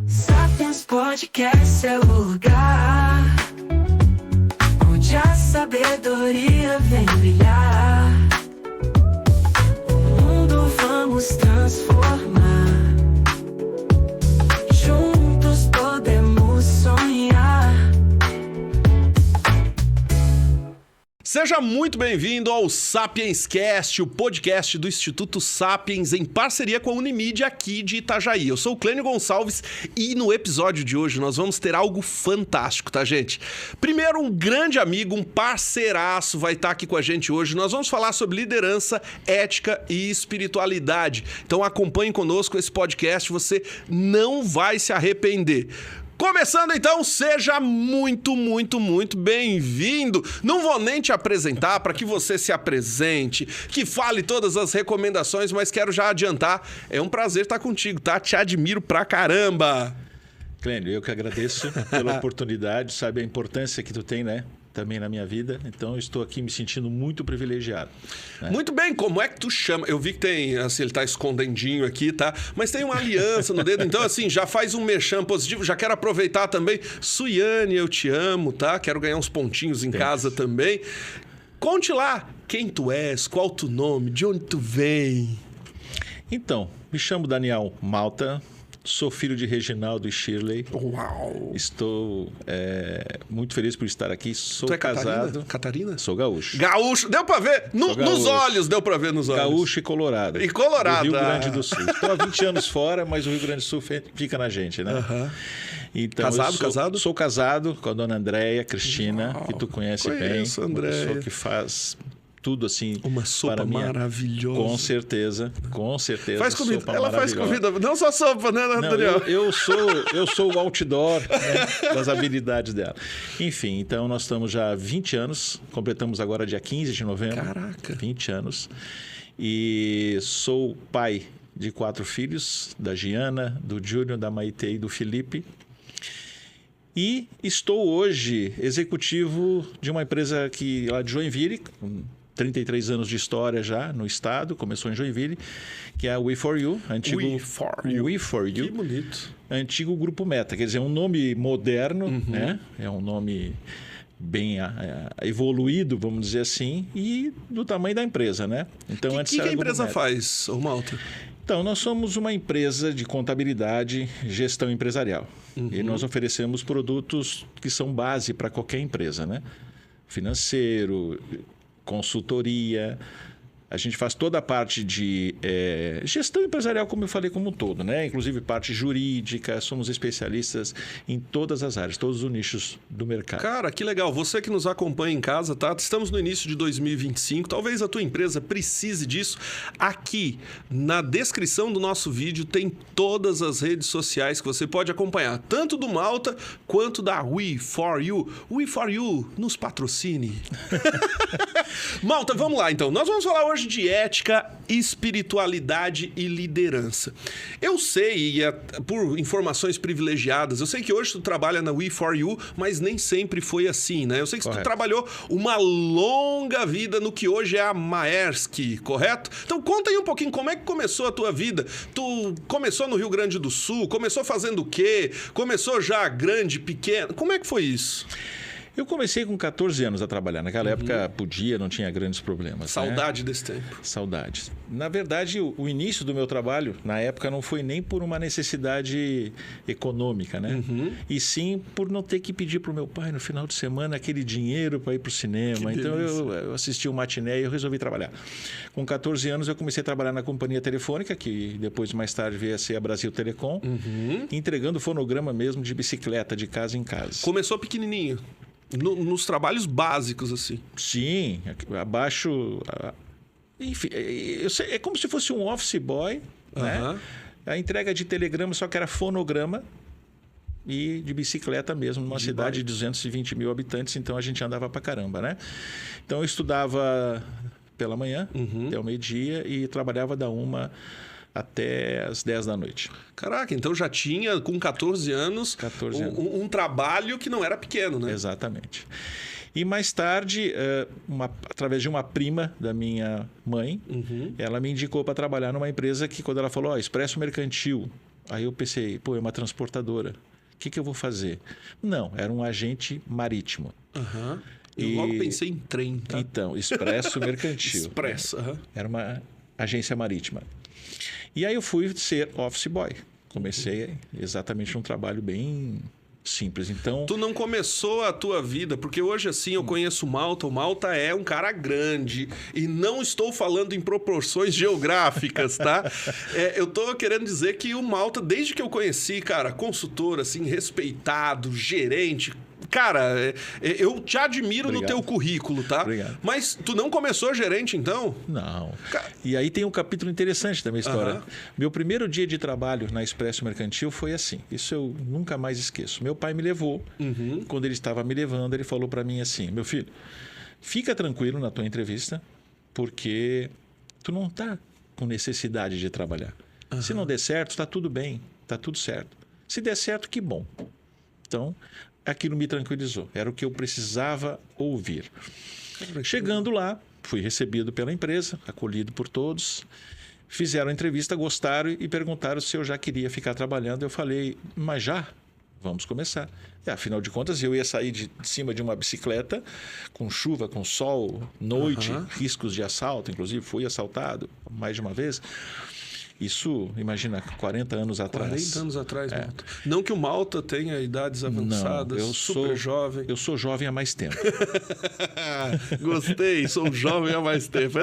Sapiens Podcast é o lugar onde a sabedoria vem brilhar. O mundo vamos transformar. Juntos podemos sonhar. Seja muito bem-vindo ao Sapiens Cast, o podcast do Instituto Sapiens em parceria com a Unimídia aqui de Itajaí. Eu sou o Clênio Gonçalves e no episódio de hoje nós vamos ter algo fantástico, tá, gente? Primeiro, um grande amigo, um parceiraço vai estar aqui com a gente hoje. Nós vamos falar sobre liderança, ética e espiritualidade. Então acompanhe conosco esse podcast, você não vai se arrepender. Começando então, seja muito bem-vindo. Não vou nem te apresentar para que você se apresente, que fale todas as recomendações, mas quero já adiantar, é um prazer estar contigo, tá? Te admiro pra caramba. Clênio, eu que agradeço pela oportunidade, sabe a importância que tu tem, né? Também na minha vida, então eu estou aqui me sentindo muito privilegiado. Né? Muito bem, como é que tu chama? Eu vi que tem, assim, ele tá escondendinho aqui, tá? Mas tem uma aliança no dedo, então assim, já faz um merchan positivo, já quero aproveitar também. Suiane, eu te amo, tá? Quero ganhar uns pontinhos em casa também. Conte lá quem tu és, qual tu nome, de onde tu vem. Então, me chamo Daniel Malta. Sou filho de Reginaldo e Shirley. Uau! Estou muito feliz por estar aqui. Sou Tu é casado. Catarina? Sou gaúcho. Gaúcho! Deu pra ver? Nos olhos, deu pra ver nos olhos. Gaúcho e Colorado. E Colorado. Do Rio Grande do Sul. Estou há 20 anos fora, mas o Rio Grande do Sul fica na gente, né? Uhum. Então, Casado? Sou casado com a dona Andréia Cristina, que tu conhece bem. Conheço, Andréia. Uma pessoa que faz tudo assim. Uma sopa maravilhosa. Com certeza. Faz comida. Ela faz comida, não só sopa, né, Daniel? Eu sou o outdoor, né, das habilidades dela. Enfim, então nós estamos já há 20 anos, completamos agora dia 15 de novembro. Caraca! 20 anos. E sou pai de 4 filhos, da Giana, do Júnior, da Maitê e do Felipe. E estou hoje executivo de uma empresa lá de Joinville, com 33 anos de história já no estado, começou em Joinville, que é a We4U, antigo We4U. Que bonito. Antigo Grupo Meta, quer dizer, um nome moderno, né? É um nome bem evoluído, vamos dizer assim, e do tamanho da empresa, né? Então, O que a empresa faz, Malta? Então, nós somos uma empresa de contabilidade, gestão empresarial. E nós oferecemos produtos que são base para qualquer empresa, né? Financeiro, consultoria. A gente faz toda a parte de gestão empresarial, como eu falei, como um todo, né? Inclusive parte jurídica, somos especialistas em todas as áreas, todos os nichos do mercado. Cara, que legal. Você que nos acompanha em casa, tá? Estamos no início de 2025, talvez a tua empresa precise disso. Aqui, na descrição do nosso vídeo, tem todas as redes sociais que você pode acompanhar, tanto do Malta quanto da We4U. We4U, nos patrocine. Malta, vamos lá então. Nós vamos falar hoje de ética, espiritualidade e liderança. Eu sei, por informações privilegiadas, eu sei que hoje tu trabalha na We4U, mas nem sempre foi assim, né? Eu sei que tu trabalhou uma longa vida no que hoje é a Maersk, correto? Então conta aí um pouquinho como é que começou a tua vida. Tu começou no Rio Grande do Sul, começou fazendo o quê? Começou já grande, pequeno? Como é que foi isso? Eu comecei com 14 anos a trabalhar. Naquela época podia, não tinha grandes problemas. Saudade desse tempo. Saudades. Na verdade, o início do meu trabalho, na época, não foi nem por uma necessidade econômica, né? E sim por não ter que pedir para o meu pai no final de semana aquele dinheiro para ir para o cinema. Então eu assisti o matiné e eu resolvi trabalhar. Com 14 anos eu comecei a trabalhar na companhia telefônica, que depois mais tarde veio a ser a Brasil Telecom, entregando fonograma mesmo de bicicleta, de casa em casa. Começou pequenininho. Nos trabalhos básicos, assim. Sim, abaixo... Enfim, é como se fosse um office boy, né? A entrega de telegrama, só que era fonograma e de bicicleta mesmo, numa cidade de 220 mil habitantes, então a gente andava pra caramba, né? Então eu estudava pela manhã, até o meio-dia, e trabalhava da 1 até as 10 da noite. Caraca, então já tinha, com 14 anos, um trabalho que não era pequeno, né? Exatamente. E mais tarde, através de uma prima da minha mãe, ela me indicou para trabalhar numa empresa que, quando ela falou, Expresso Mercantil, Aí eu pensei, pô, é uma transportadora. O que eu vou fazer? Não, era um agente marítimo. Aham. Eu logo pensei em trem, tá? Então, Expresso Mercantil. Expresso, aham. Era uma agência marítima. E aí eu fui ser office boy. Comecei exatamente um trabalho bem simples. Então, Tu não começou a tua vida, porque hoje assim eu conheço o Malta. O Malta é um cara grande e não estou falando em proporções geográficas, tá? Eu tô querendo dizer que o Malta, desde que eu conheci, cara, consultor, assim, respeitado, gerente... Cara, eu te admiro Obrigado. no teu currículo, tá? Obrigado. Mas tu não começou gerente, então? não. Ca- E aí tem um capítulo interessante da minha história. Aham. Meu primeiro dia de trabalho na Expresso Mercantil foi assim. Isso eu nunca mais esqueço. Meu pai me levou. Quando ele estava me levando, ele falou para mim assim: meu filho, fica tranquilo na tua entrevista, porque tu não tá com necessidade de trabalhar. Se não der certo, está tudo bem, está tudo certo. Se der certo, que bom. Então, aquilo me tranquilizou. Era o que eu precisava ouvir. Chegando lá, fui recebido pela empresa, acolhido por todos. Fizeram a entrevista, gostaram e perguntaram se eu já queria ficar trabalhando. Eu falei, mas já? Vamos começar. E, afinal de contas, eu ia sair de cima de uma bicicleta, com chuva, com sol, noite, riscos de assalto. Inclusive, fui assaltado mais de uma vez. Isso, imagina, 40 anos atrás. 40 anos atrás, Malta. Não que o Malta tenha idades avançadas, eu super jovem. Eu sou jovem há mais tempo. Gostei, sou jovem há mais tempo.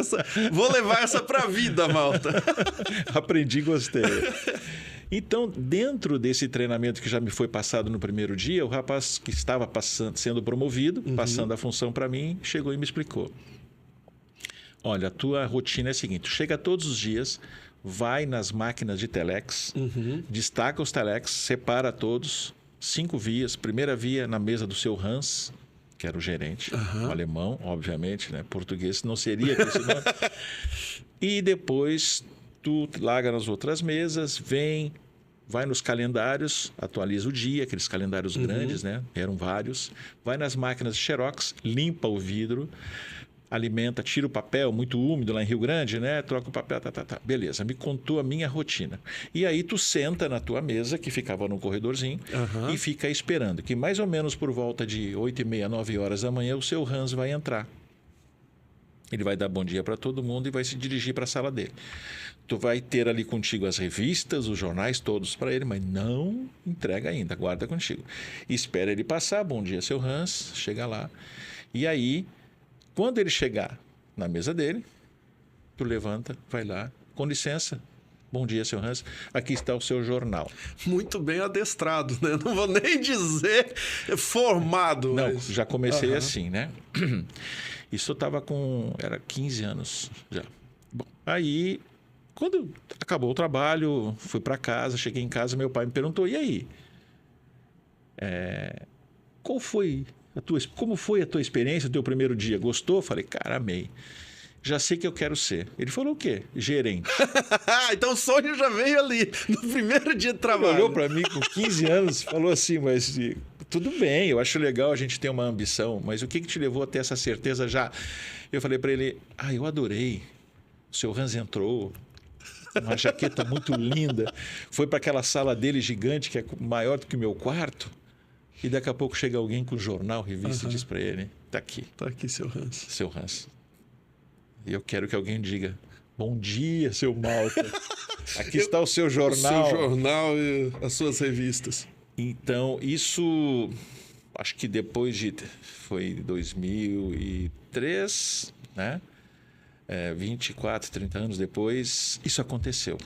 Vou levar essa pra vida, Malta. Aprendi e gostei. Então, dentro desse treinamento que já me foi passado no primeiro dia, o rapaz que estava sendo promovido, passando a função para mim, chegou e me explicou. Olha, a tua rotina é a seguinte, tu chega todos os dias, vai nas máquinas de telex, destaca os telex, separa todos, 5 vias, primeira via na mesa do seu Hans, que era o gerente, um alemão, obviamente, né? Português não seria com esse nome. E depois tu larga nas outras mesas, vai nos calendários, atualiza o dia, aqueles calendários grandes, né? Eram vários. Vai nas máquinas de xerox, limpa o vidro, alimenta, tira o papel, muito úmido lá em Rio Grande, né? Troca o papel, tá. Beleza, me contou a minha rotina. E aí tu senta na tua mesa, que ficava no corredorzinho, e fica esperando, que mais ou menos por volta de 8h30, 9 horas da manhã, o seu Hans vai entrar. Ele vai dar bom dia para todo mundo e vai se dirigir para a sala dele. Tu vai ter ali contigo as revistas, os jornais todos para ele, mas não entrega ainda, guarda contigo. Espera ele passar, bom dia, seu Hans, chega lá. E aí, quando ele chegar na mesa dele, tu levanta, vai lá, com licença, bom dia, seu Hans, aqui está o seu jornal. Muito bem adestrado, né? Não vou nem dizer formado. Não, mas... já comecei assim, né? Isso eu estava era 15 anos já. Bom, aí, quando acabou o trabalho, fui para casa, cheguei em casa, meu pai me perguntou, e aí? Como foi a tua experiência, o teu primeiro dia? Gostou? Falei, cara, amei. Já sei que eu quero ser. Ele falou o quê? Gerente. Então o sonho já veio ali, no primeiro dia de Ele trabalho. olhou para mim com 15 anos, falou assim, mas tudo bem, eu acho legal a gente ter uma ambição, mas o que te levou a ter essa certeza já? Eu falei para ele, eu adorei. O seu Hans entrou, uma jaqueta muito linda, foi para aquela sala dele gigante, que é maior do que o meu quarto, e daqui a pouco chega alguém com jornal, revista, e diz para ele, tá aqui. Tá aqui, seu Hans. Seu Hans. E eu quero que alguém diga, bom dia, seu Malta. Aqui está o seu jornal. O seu jornal e as suas revistas. Então, isso, acho que depois foi 2003, né? 24, 30 anos depois, isso aconteceu.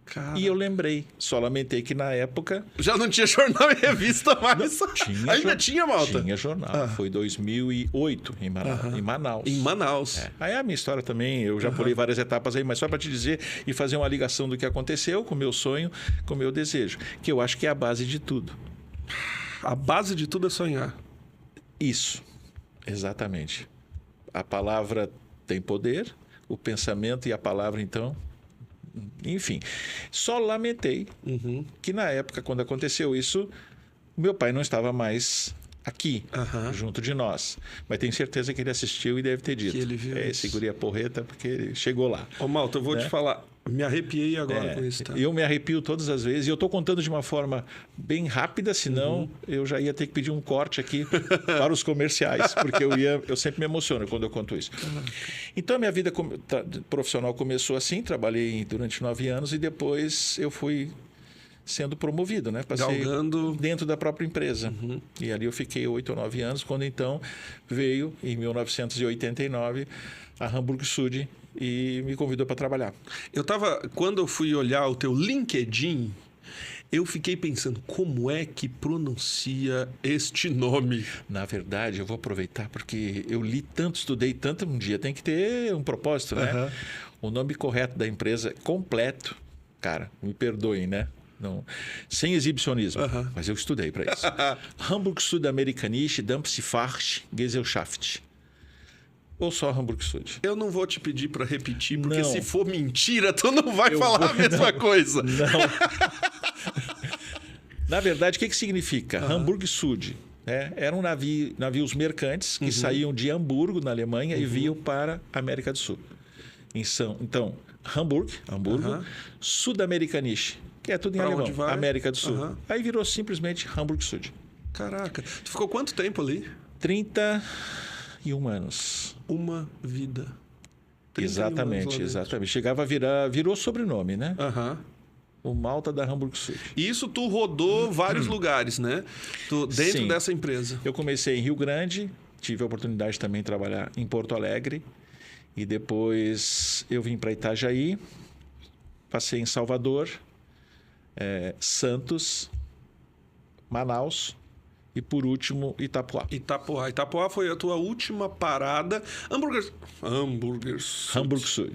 Cara. E eu lembrei, só lamentei que na época... Já não tinha jornal e revista mais. Ainda tinha, Malta? Tinha jornal. Foi 2008, em Manaus. Em Manaus. Aí a minha história também, eu já pulei várias etapas aí, mas só para te dizer e fazer uma ligação do que aconteceu com o meu sonho, com o meu desejo, que eu acho que é a base de tudo. A base de tudo é sonhar. Isso, exatamente. A palavra tem poder, o pensamento e a palavra, então... Enfim, só lamentei que na época, quando aconteceu isso, meu pai não estava mais aqui, junto de nós. Mas tenho certeza que ele assistiu e deve ter dito. Que ele viu Segurei a porreta porque ele chegou lá. Ô, Malta, eu vou te falar. Me arrepiei agora com isso, tá? Eu me arrepio todas as vezes. E eu estou contando de uma forma bem rápida, senão eu já ia ter que pedir um corte aqui para os comerciais, porque eu sempre me emociono quando eu conto isso. Então, a minha vida profissional começou assim, trabalhei durante 9 anos e depois eu fui sendo promovido, né? Passei Galgando dentro da própria empresa. E ali eu fiquei 8 ou 9 anos, quando então veio, em 1989, a Hamburg Süd e me convidou para trabalhar. Quando eu fui olhar o teu LinkedIn, eu fiquei pensando, como é que pronuncia este nome? Na verdade, eu vou aproveitar porque eu li tanto, estudei tanto, um dia tem que ter um propósito, né? O nome correto da empresa completo, cara, me perdoem, né? Não, sem exibicionismo, mas eu estudei para isso. Hamburg Südamerikanische Dampfschifffahrt-Gesellschaft. Ou só Hamburg Süd? Eu não vou te pedir para repetir, porque Não. se for mentira, tu não vai falar a mesma coisa. Não. Na verdade, o que significa? Hamburg Süd. Eram navios mercantes que saíam de Hamburgo, na Alemanha, e vinham para a América do Sul. Então, Hamburgo, Südamerikanische, que é tudo em Pra alemão, onde vai? América do Sul. Aí virou simplesmente Hamburg Süd. Caraca, tu ficou quanto tempo ali? 31 anos. Uma vida. 31 anos lá Exatamente, dentro. exatamente. Chegava a virou sobrenome, né? O Malta da Hamburg Süd. E isso tu rodou vários lugares, né? Dentro Sim. dessa empresa. Eu comecei em Rio Grande, tive a oportunidade também de trabalhar em Porto Alegre. E depois eu vim para Itajaí, passei em Salvador, Santos, Manaus e, por último, Itapuá. Itapuá foi a tua última parada. Hamburger Süd.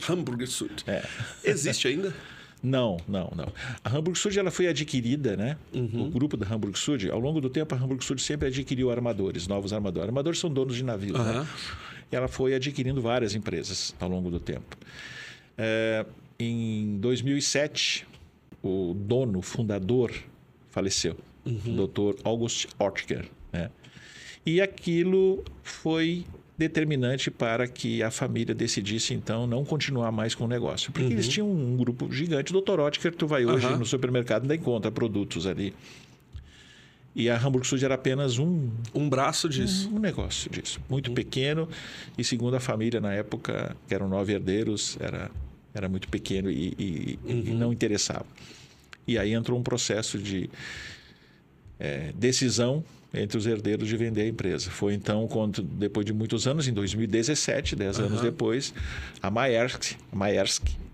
Existe ainda? Não. A Hamburg Süd ela foi adquirida, né? O grupo da Hamburg Süd, ao longo do tempo, a Hamburg Süd sempre adquiriu armadores, novos armadores. Armadores são donos de navios, né? E ela foi adquirindo várias empresas ao longo do tempo. Em 2007, o fundador, faleceu, o Dr. August Oetker, né? E aquilo foi determinante para que a família decidisse, então, não continuar mais com o negócio. Porque eles tinham um grupo gigante. O Dr. Oetker, tu vai hoje no supermercado, ainda encontra produtos ali. E a Hamburg Süd era apenas um braço disso. Um negócio disso. Muito pequeno. E segundo a família, na época, que eram 9 herdeiros, era muito pequeno e não interessava. E aí entrou um processo de decisão entre os herdeiros de vender a empresa. Foi então quando, depois de muitos anos, em 2017, 10 anos depois, a Maersk,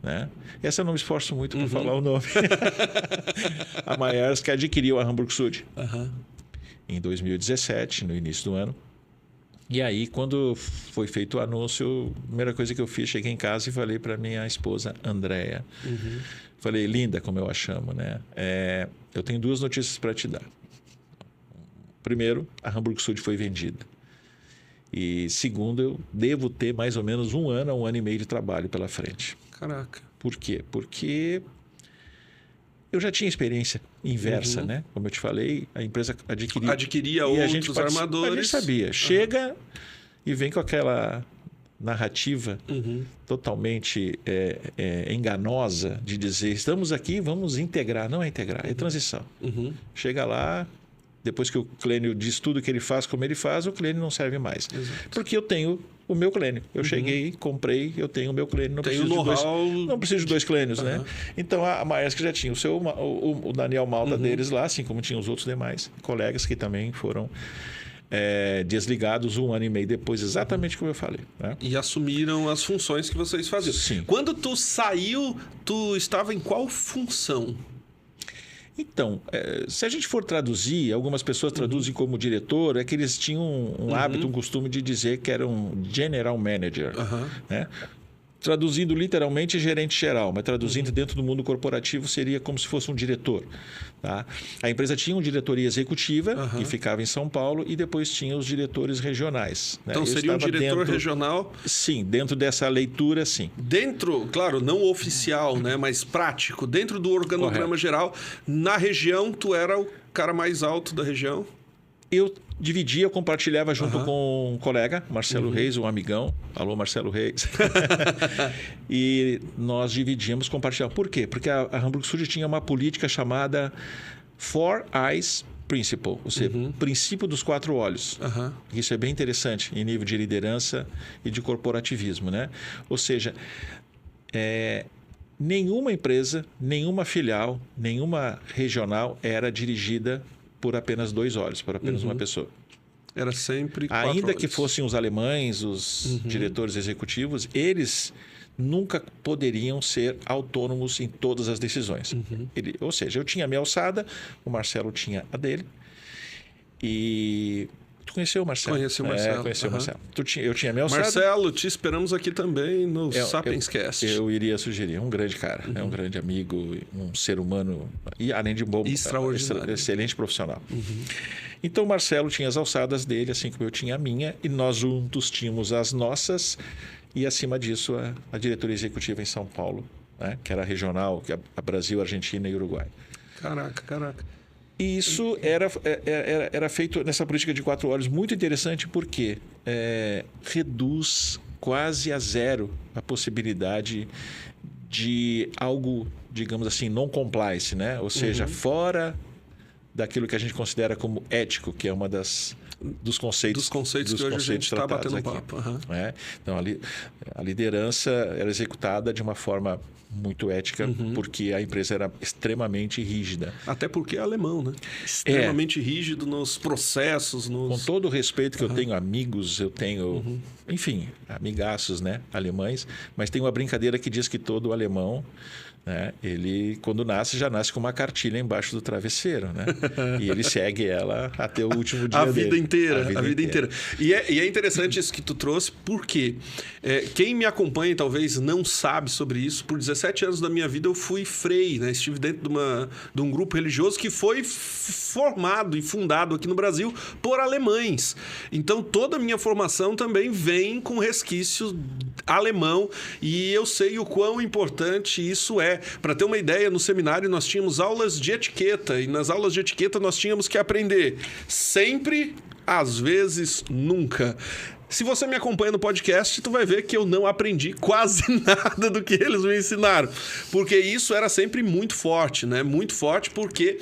né? Essa eu não me esforço muito para falar o nome. A Maersk adquiriu a Hamburg Süd em 2017, no início do ano. E aí, quando foi feito o anúncio, a primeira coisa que eu fiz, cheguei em casa e falei para minha esposa, Andréia. Falei, linda, como eu a chamo, né? Eu tenho 2 notícias para te dar. Primeiro, a Hamburg Süd foi vendida. E segundo, eu devo ter mais ou menos 1 ano a 1 ano e meio de trabalho pela frente. Caraca. Por quê? Porque eu já tinha experiência inversa, né? Como eu te falei, a empresa adquiria outros armadores. A gente sabia. Chega e vem com aquela narrativa totalmente enganosa de dizer, estamos aqui, vamos integrar. Não é integrar, é transição. Chega lá, depois que o Clênio diz tudo que ele faz, como ele faz, o Clênio não serve mais. Porque eu tenho o meu Clênio. Eu cheguei, comprei, eu tenho o meu Clênio. Não preciso de 2 Clênios, né? Então, a Maersk já tinha o Daniel Malta deles lá, assim como tinha os outros demais colegas que também foram desligados 1 ano e meio depois, exatamente como eu falei. Né? E assumiram as funções que vocês faziam. Sim. Quando tu saiu, tu estava em qual função? Então, se a gente for traduzir, algumas pessoas traduzem como diretor, é que eles tinham um hábito, um costume de dizer que era um general manager. Né? Traduzindo literalmente gerente geral, mas traduzindo dentro do mundo corporativo seria como se fosse um diretor. Tá? A empresa tinha uma diretoria executiva que ficava em São Paulo e depois tinha os diretores regionais. Né? Então seria um diretor regional? Sim, dentro dessa leitura, sim. Dentro, claro, não oficial, né, mas prático, dentro do organograma geral, na região tu era o cara mais alto da região? eu dividia, eu compartilhava junto com um colega, Marcelo Reis, um amigão. Alô, Marcelo Reis. E nós dividíamos, compartilhávamos. Por quê? Porque a Hamburg Süd tinha uma política chamada Four Eyes Principle, ou seja, princípio dos 4 olhos. Isso é bem interessante em nível de liderança e de corporativismo, né? Ou seja, nenhuma empresa, nenhuma filial, nenhuma regional era dirigida por apenas 2 olhos, por apenas uma pessoa. Era sempre 4 Ainda olhos. que fossem os alemães, os diretores executivos, eles nunca poderiam ser autônomos em todas as decisões. Ou seja, eu tinha a minha alçada, o Marcelo tinha a dele. E tu conheceu o Marcelo? Conheci o Marcelo. Conheci o Marcelo. Eu tinha a minha alçada. Marcelo, te esperamos aqui também no Sapienscast. Eu iria sugerir. É um grande cara, é um grande amigo, um ser humano e além de bom, extraordinário, excelente profissional. Então o Marcelo tinha as alçadas dele, assim como eu tinha a minha, e nós juntos tínhamos as nossas. E, acima disso, a diretoria executiva em São Paulo, né? Que era regional, que é a Brasil, Argentina e Uruguai. Caraca. E isso era feito nessa política de 4 olhos muito interessante porque reduz quase a zero a possibilidade de algo, digamos assim, non-compliance, né? Ou seja, fora daquilo que a gente considera como ético, que é uma dos conceitos que hoje a gente está batendo papo. Então, a liderança era executada de uma forma muito ética, porque a empresa era extremamente rígida. Até porque é alemão, né? Extremamente rígido nos processos. Com todo o respeito que eu tenho amigos, eu tenho, enfim, amigaços, né, alemães, mas tem uma brincadeira que diz que todo alemão, né, ele, quando nasce, já nasce com uma cartilha embaixo do travesseiro, né? E ele segue ela até o último dia a vida dele. inteira. A vida inteira. E é interessante isso que tu trouxe, porque quem me acompanha talvez não sabe sobre isso. Por 17 anos da minha vida eu fui frei, né? Estive dentro de um grupo religioso que foi formado e fundado aqui no Brasil por alemães. Então toda a minha formação também vem com resquícios alemão e eu sei o quão importante isso é. Para ter uma ideia, no seminário nós tínhamos aulas de etiqueta e nas aulas de etiqueta nós tínhamos que aprender sempre, às vezes, nunca. Se você me acompanha no podcast, tu vai ver que eu não aprendi quase nada do que eles me ensinaram. Porque isso era sempre muito forte, né? Muito forte porque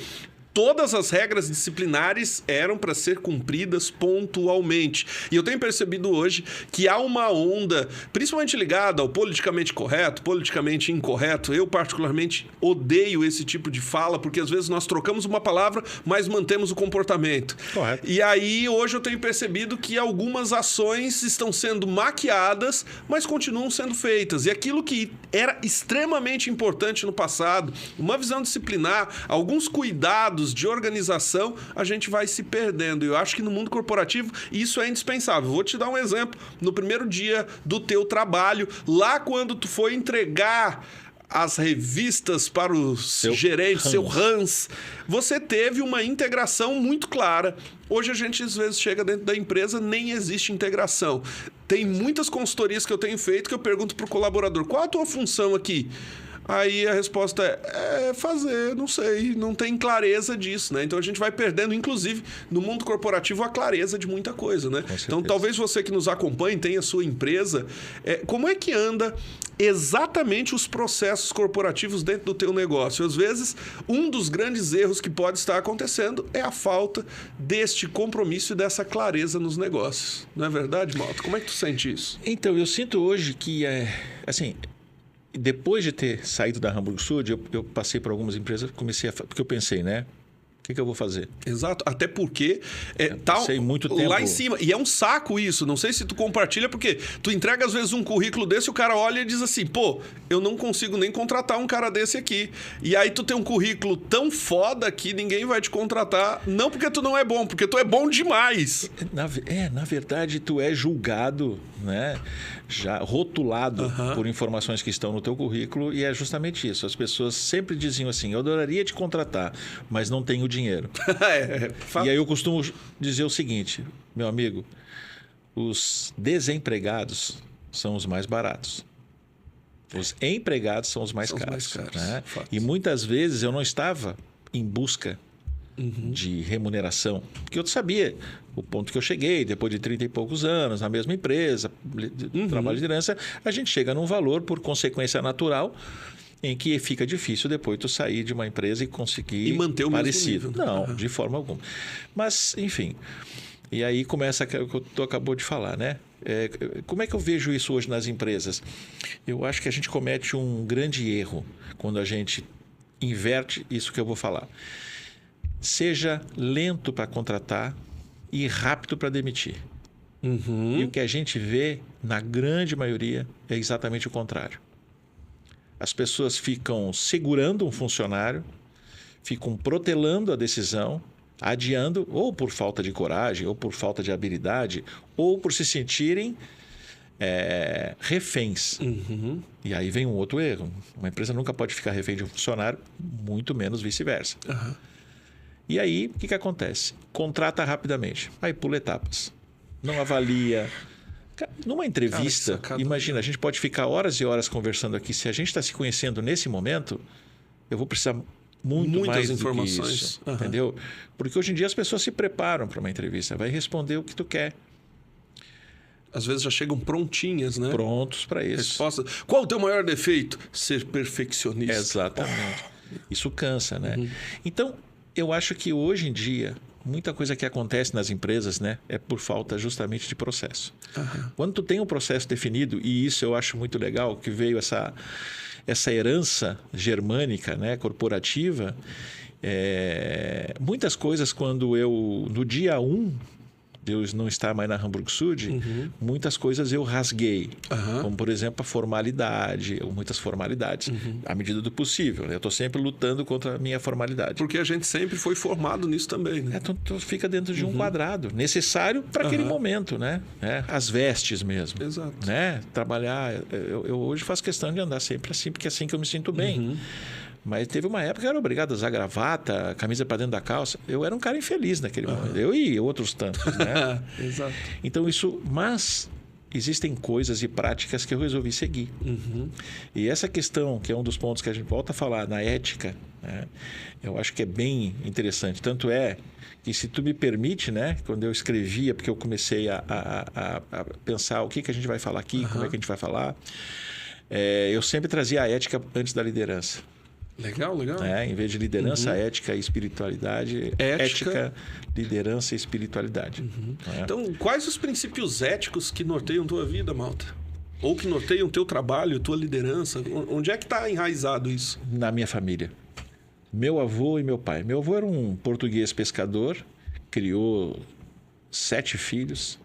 todas as regras disciplinares eram para ser cumpridas pontualmente. E eu tenho percebido hoje que há uma onda, principalmente ligada ao politicamente correto, politicamente incorreto. Eu, particularmente, odeio esse tipo de fala, porque às vezes nós trocamos uma palavra, mas mantemos o comportamento. Correto. E aí, hoje eu tenho percebido que algumas ações estão sendo maquiadas, mas continuam sendo feitas. E aquilo que era extremamente importante no passado, uma visão disciplinar, alguns cuidados de organização, a gente vai se perdendo. Eu acho que no mundo corporativo isso é indispensável. Vou te dar um exemplo. No primeiro dia do teu trabalho, lá quando tu foi entregar as revistas para o gerente, seu Hans, você teve uma integração muito clara. Hoje a gente às vezes chega dentro da empresa, nem existe integração. Tem muitas consultorias que eu tenho feito que eu pergunto para o colaborador, qual a tua função aqui? Aí a resposta é fazer, não sei, não tem clareza disso, né? Então a gente vai perdendo, inclusive, no mundo corporativo, a clareza de muita coisa, né? Então talvez você que nos acompanhe, tenha a sua empresa, como é que anda exatamente os processos corporativos dentro do teu negócio? Às vezes, um dos grandes erros que pode estar acontecendo é a falta deste compromisso e dessa clareza nos negócios. Não é verdade, Malta? Como é que tu sente isso? Então, eu sinto hoje que, assim, depois de ter saído da Hamburg Süd, eu passei por algumas empresas, porque eu pensei, né? O que eu vou fazer? Exato, até porque tá muito tempo lá em cima. E é um saco isso, não sei se tu compartilha, porque tu entrega às vezes um currículo desse, o cara olha e diz assim, pô, eu não consigo nem contratar um cara desse aqui. E aí tu tem um currículo tão foda que ninguém vai te contratar, não porque tu não é bom, porque tu é bom demais. Na verdade, tu é julgado, né? Já rotulado por informações que estão no teu currículo, e é justamente isso. As pessoas sempre diziam assim, eu adoraria te contratar, mas não tenho dinheiro. E aí eu costumo dizer o seguinte, meu amigo, os desempregados são os mais baratos. Os empregados são os mais caros. Né? E muitas vezes eu não estava em busca de remuneração. Porque eu sabia o ponto que eu cheguei, depois de 30 e poucos anos, na mesma empresa, trabalho de liderança, a gente chega num valor, por consequência natural, em que fica difícil depois tu sair de uma empresa e conseguir E manter o parecido. mesmo nível, né? Não, de forma alguma. Mas, enfim... E aí começa o que tu acabou de falar, né? Como é que eu vejo isso hoje nas empresas? Eu acho que a gente comete um grande erro quando a gente inverte isso que eu vou falar. Seja lento para contratar e rápido para demitir. E o que a gente vê, na grande maioria, é exatamente o contrário. As pessoas ficam segurando um funcionário, ficam protelando a decisão, adiando, ou por falta de coragem, ou por falta de habilidade, ou por se sentirem reféns. E aí vem um outro erro. Uma empresa nunca pode ficar refém de um funcionário, muito menos vice-versa. E aí, o que acontece? Contrata rapidamente, aí pula etapas. Não avalia. Numa entrevista, imagina, a gente pode ficar horas e horas conversando aqui. Se a gente está se conhecendo nesse momento, eu vou precisar muitas mais informações, do que isso, entendeu? Porque hoje em dia as pessoas se preparam para uma entrevista, vai responder o que tu quer. Às vezes já chegam prontinhas, né? Prontos para isso. Resposta. Qual o teu maior defeito? Ser perfeccionista. Exatamente. Isso cansa, né? Então, eu acho que hoje em dia, muita coisa que acontece nas empresas, né, é por falta justamente de processo. Quando tu tem um processo definido, e isso eu acho muito legal, que veio essa herança germânica, né, corporativa, muitas coisas quando no dia 1, Deus não está mais na Hamburg Sud, muitas coisas eu rasguei. Como, por exemplo, a formalidade, ou muitas formalidades, à medida do possível. Né? Eu estou sempre lutando contra a minha formalidade. Porque a gente sempre foi formado nisso também, né? Tu fica dentro de um quadrado, necessário para aquele momento, né? As vestes mesmo. Exato. Né? Trabalhar... Eu hoje faço questão de andar sempre assim, porque é assim que eu me sinto bem. Mas teve uma época que eu era obrigado a usar gravata, camisa para dentro da calça. Eu era um cara infeliz naquele momento. Eu e outros tantos, né? Exato. Então isso... Mas existem coisas e práticas que eu resolvi seguir. E essa questão, que é um dos pontos que a gente volta a falar, na ética, né? Eu acho que é bem interessante. Tanto é que, se tu me permite, né? Quando eu escrevia, porque eu comecei a pensar o que a gente vai falar aqui, como é que a gente vai falar, eu sempre trazia a ética antes da liderança. Legal. Em vez de liderança, ética e espiritualidade. Ética, liderança e espiritualidade. Então, quais os princípios éticos que norteiam tua vida, Malta? Ou que norteiam teu trabalho, tua liderança? Onde é que está enraizado isso? Na minha família. Meu avô e meu pai. Meu avô era um português pescador, criou 7 filhos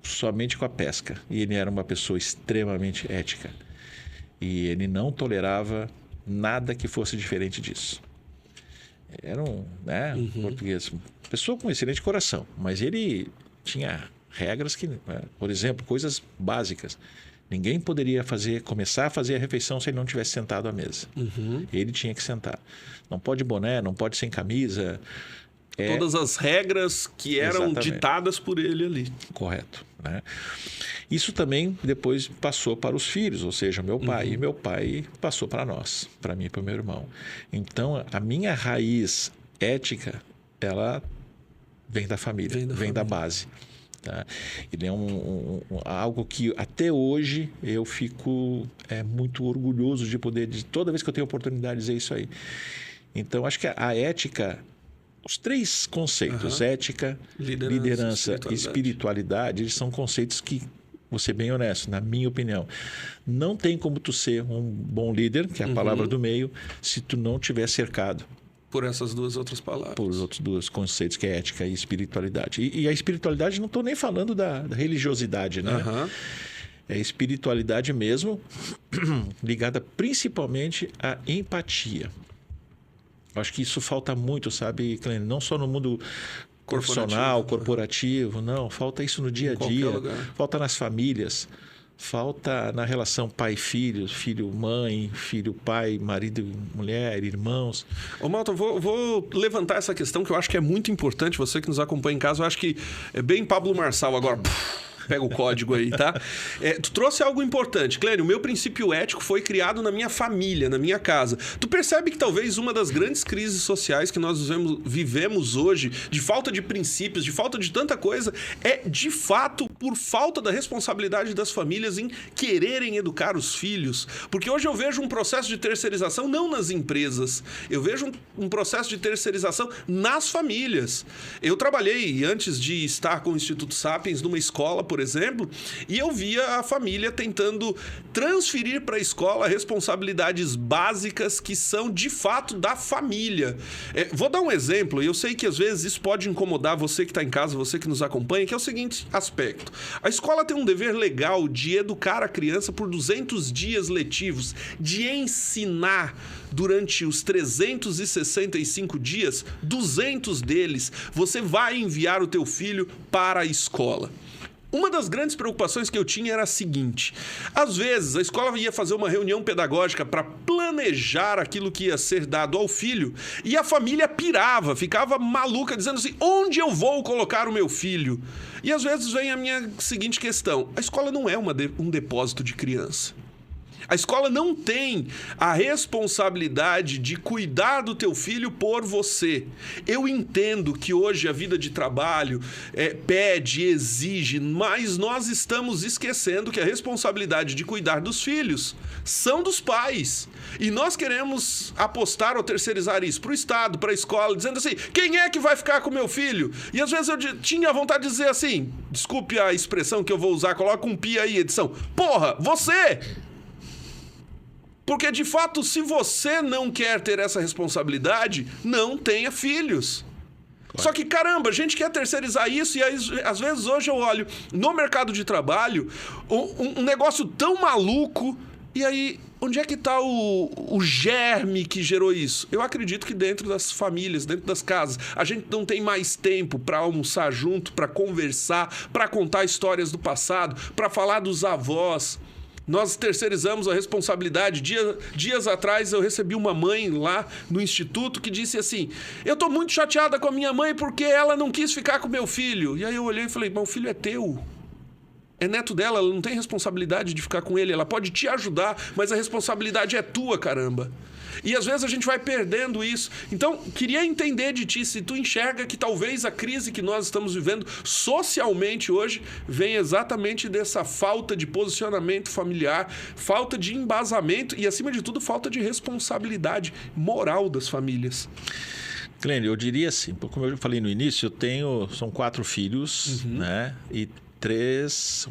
somente com a pesca. E ele era uma pessoa extremamente ética. E ele não tolerava nada que fosse diferente disso. Era um português, pessoa com excelente coração, mas ele tinha regras que, por exemplo, coisas básicas. Ninguém poderia começar a fazer a refeição se ele não tivesse sentado à mesa. Ele tinha que sentar. Não pode boné, não pode sem camisa. Todas as regras que eram ditadas por ele ali. Correto. Né? Isso também depois passou para os filhos, ou seja, meu pai. E meu pai passou para nós, para mim e para o meu irmão. Então, a minha raiz ética, ela vem da família, vem da base. Tá? Ele é algo que até hoje eu fico muito orgulhoso de poder, toda vez que eu tenho oportunidade, dizer isso aí. Então, acho que a ética... Os 3 conceitos, ética, liderança e espiritualidade, eles são conceitos que, vou ser bem honesto, na minha opinião, não tem como tu ser um bom líder, que é a palavra do meio, se tu não tiver cercado. Por essas 2 outras palavras. Por os outros 2 conceitos, que é ética e espiritualidade. E a espiritualidade, não estou nem falando da religiosidade, né? É espiritualidade mesmo, ligada principalmente à empatia. Acho que isso falta muito, sabe, Clênio? Não só no mundo profissional, corporativo, não. Falta isso no dia a dia. Falta nas famílias. Falta na relação pai-filho, filho-mãe, filho-pai, marido, mulher, irmãos. Ô, Malta, vou levantar essa questão que eu acho que é muito importante. Você que nos acompanha em casa, eu acho que é bem Pablo Marçal agora. Pega o código aí, tá? Tu trouxe algo importante. Clênio, o meu princípio ético foi criado na minha família, na minha casa. Tu percebe que talvez uma das grandes crises sociais que nós vivemos hoje, de falta de princípios, de falta de tanta coisa, é de fato por falta da responsabilidade das famílias em quererem educar os filhos. Porque hoje eu vejo um processo de terceirização não nas empresas, eu vejo um processo de terceirização nas famílias. Eu trabalhei, antes de estar com o Instituto Sapiens, numa escola, por exemplo, e eu via a família tentando transferir para a escola responsabilidades básicas que são, de fato, da família. Vou dar um exemplo, e eu sei que às vezes isso pode incomodar você que está em casa, você que nos acompanha, que é o seguinte aspecto. A escola tem um dever legal de educar a criança por 200 dias letivos, de ensinar durante os 365 dias, 200 deles, você vai enviar o teu filho para a escola. Uma das grandes preocupações que eu tinha era a seguinte: às vezes a escola ia fazer uma reunião pedagógica para planejar aquilo que ia ser dado ao filho e a família pirava, ficava maluca, dizendo assim: onde eu vou colocar o meu filho? E às vezes vem a minha seguinte questão: a escola não é um depósito de criança. A escola não tem a responsabilidade de cuidar do teu filho por você. Eu entendo que hoje a vida de trabalho pede, exige, mas nós estamos esquecendo que a responsabilidade de cuidar dos filhos são dos pais. E nós queremos apostar ou terceirizar isso para o Estado, para a escola, dizendo assim: quem é que vai ficar com o meu filho? E às vezes eu tinha vontade de dizer assim, desculpe a expressão que eu vou usar, coloca um pi aí, edição. Porra, você! Porque, de fato, se você não quer ter essa responsabilidade, não tenha filhos. Claro. Só que, caramba, a gente quer terceirizar isso e, às vezes, hoje eu olho no mercado de trabalho um negócio tão maluco e aí, onde é que está o germe que gerou isso? Eu acredito que dentro das famílias, dentro das casas, a gente não tem mais tempo para almoçar junto, para conversar, para contar histórias do passado, para falar dos avós. Nós terceirizamos a responsabilidade. Dias atrás eu recebi uma mãe lá no instituto que disse assim: eu tô muito chateada com a minha mãe porque ela não quis ficar com meu filho. E aí eu olhei e falei: mas o filho é teu. É neto dela, ela não tem responsabilidade de ficar com ele. Ela pode te ajudar, mas a responsabilidade é tua, caramba. E às vezes a gente vai perdendo isso. Então, queria entender de ti se tu enxerga que talvez a crise que nós estamos vivendo socialmente hoje vem exatamente dessa falta de posicionamento familiar, falta de embasamento e, acima de tudo, falta de responsabilidade moral das famílias. Clênio, eu diria assim, como eu falei no início, são 4 filhos, né? E 3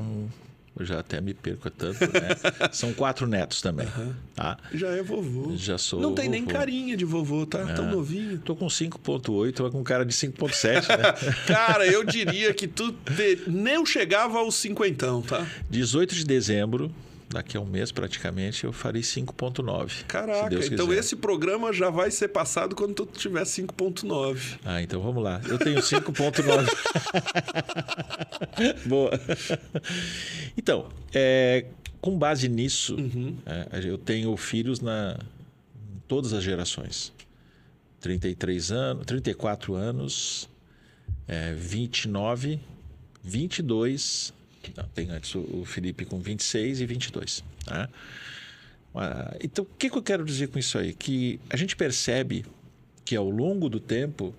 eu já até me perco tanto, né? São 4 netos também. Tá? Já é vovô. Já sou Não tem vovô. nem carinha de vovô, tá? Tão novinho. Tô com 5.8, tô com cara de 5.7, né? Cara, eu diria que tu nem chegava aos 50, tá? 18 de dezembro, daqui a um mês praticamente, eu farei 5.9. Caraca, então esse programa já vai ser passado quando tu tiver 5.9. Ah, então vamos lá. Eu tenho 5.9. Boa. Então, com base nisso, eu tenho filhos em todas as gerações. 34 anos, 29, 22... Não, tem antes o Felipe com 26 e 22. Tá? Então, o que eu quero dizer com isso aí? Que a gente percebe que ao longo do tempo,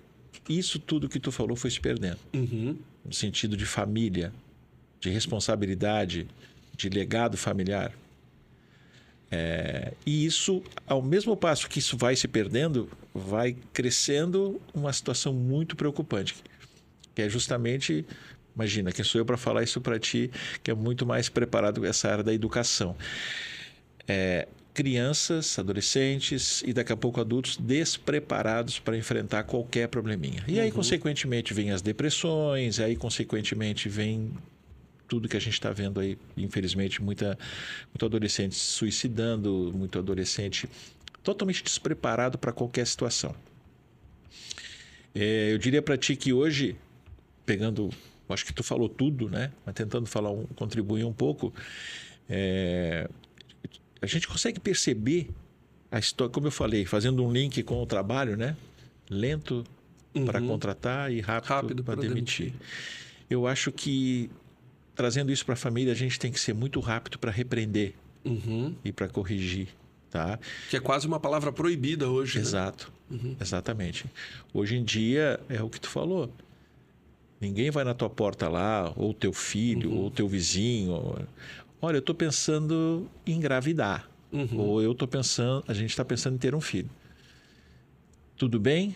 isso tudo que tu falou foi se perdendo. No sentido de família, de responsabilidade, de legado familiar. E isso, ao mesmo passo que isso vai se perdendo, vai crescendo uma situação muito preocupante. Que é justamente... Imagina, quem sou eu para falar isso para ti, que é muito mais preparado com essa área da educação. Crianças, adolescentes e daqui a pouco adultos despreparados para enfrentar qualquer probleminha. E aí, consequentemente, vem as depressões, aí, consequentemente, vem tudo que a gente está vendo aí, infelizmente, muito adolescente se suicidando, muito adolescente totalmente despreparado para qualquer situação. Eu diria para ti que hoje, pegando... Acho que tu falou tudo, né? Mas tentando contribuir um pouco. A gente consegue perceber a história, como eu falei, fazendo um link com o trabalho, né? Lento para contratar e rápido para demitir. Eu acho que trazendo isso para a família, a gente tem que ser muito rápido para repreender e para corrigir, tá? Que é quase uma palavra proibida hoje, né? Exato, exatamente. Hoje em dia, é o que tu falou. Ninguém vai na tua porta lá, ou teu filho, ou teu vizinho. Olha, eu estou pensando em engravidar. Ou a gente está pensando em ter um filho. Tudo bem?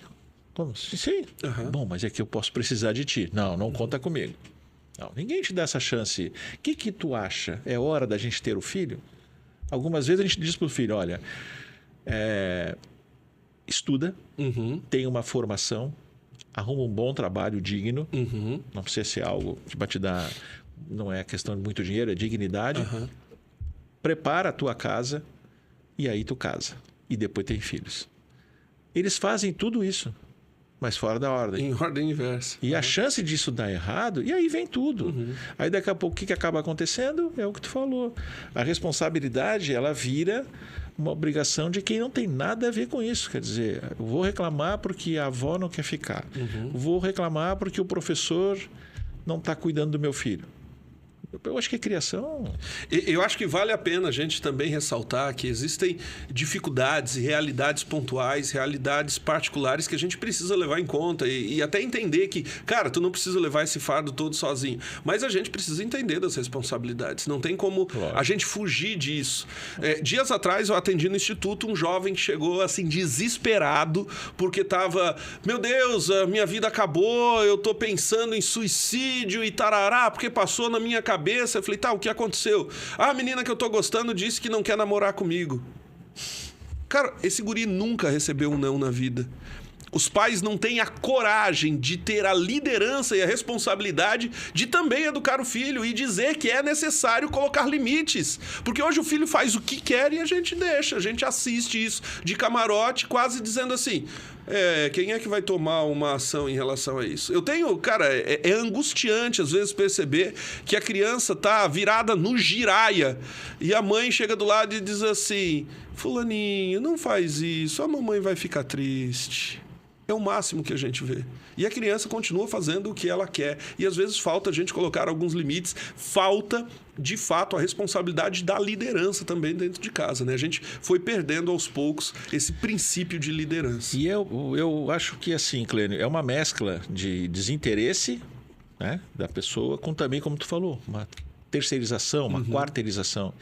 Como? Sim. Bom, mas é que eu posso precisar de ti. Não conta comigo. Não, ninguém te dá essa chance. O que tu acha? É hora da gente ter o filho? Algumas vezes a gente diz para o filho, olha, estuda, tem uma formação, arruma um bom trabalho digno, não precisa ser algo que vai te dar, não é questão de muito dinheiro, é dignidade. Prepara a tua casa e aí tu casa. E depois tem filhos. Eles fazem tudo isso, mas fora da ordem. Em ordem inversa. E a chance disso dar errado, e aí vem tudo. Aí daqui a pouco o que acaba acontecendo? É o que tu falou. A responsabilidade, ela vira uma obrigação de quem não tem nada a ver com isso. Quer dizer, eu vou reclamar porque a avó não quer ficar. Vou reclamar porque o professor não está cuidando do meu filho. Eu acho que a criação... Eu acho que vale a pena a gente também ressaltar que existem dificuldades e realidades pontuais, realidades particulares que a gente precisa levar em conta e até entender que, cara, tu não precisa levar esse fardo todo sozinho, mas a gente precisa entender das responsabilidades. Não tem como a gente fugir disso. Dias atrás eu atendi no Instituto um jovem que chegou assim desesperado porque estava, meu Deus, a minha vida acabou, eu tô pensando em suicídio e tarará, porque passou na minha cabeça. Eu falei, tá, o que aconteceu? A menina que eu tô gostando disse que não quer namorar comigo. Cara, esse guri nunca recebeu um não na vida. Os pais não têm a coragem de ter a liderança e a responsabilidade de também educar o filho e dizer que é necessário colocar limites. Porque hoje o filho faz o que quer e a gente deixa, a gente assiste isso de camarote, quase dizendo assim... quem é que vai tomar uma ação em relação a isso? Eu tenho, cara, é angustiante às vezes perceber que a criança tá virada no giraia e a mãe chega do lado e diz assim, fulaninho, não faz isso, a mamãe vai ficar triste. É o máximo que a gente vê. E a criança continua fazendo o que ela quer. E às vezes falta a gente colocar alguns limites. Falta, de fato, a responsabilidade da liderança também dentro de casa, né? A gente foi perdendo aos poucos esse princípio de liderança. E eu acho que, assim, Clênio, é uma mescla de desinteresse, né, da pessoa com também, como tu falou, uma terceirização, uma quarteirização.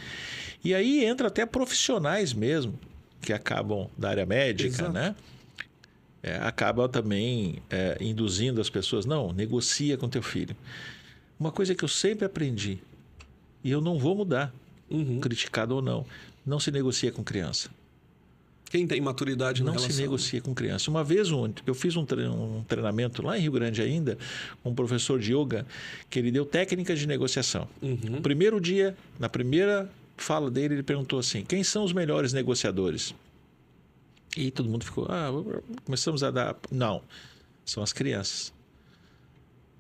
E aí entra até profissionais mesmo, que acabam da área médica, Exato. né? Acaba também induzindo as pessoas, não, negocia com teu filho. Uma coisa que eu sempre aprendi, e eu não vou mudar, criticado ou não se negocia com criança. Quem tem maturidade na relação. Não se negocia com criança. Uma vez eu fiz um treinamento lá em Rio Grande ainda, com um professor de yoga, que ele deu técnicas de negociação. No primeiro dia, na primeira fala dele, ele perguntou assim, quem são os melhores negociadores? E todo mundo ficou, começamos a dar... Não, são as crianças.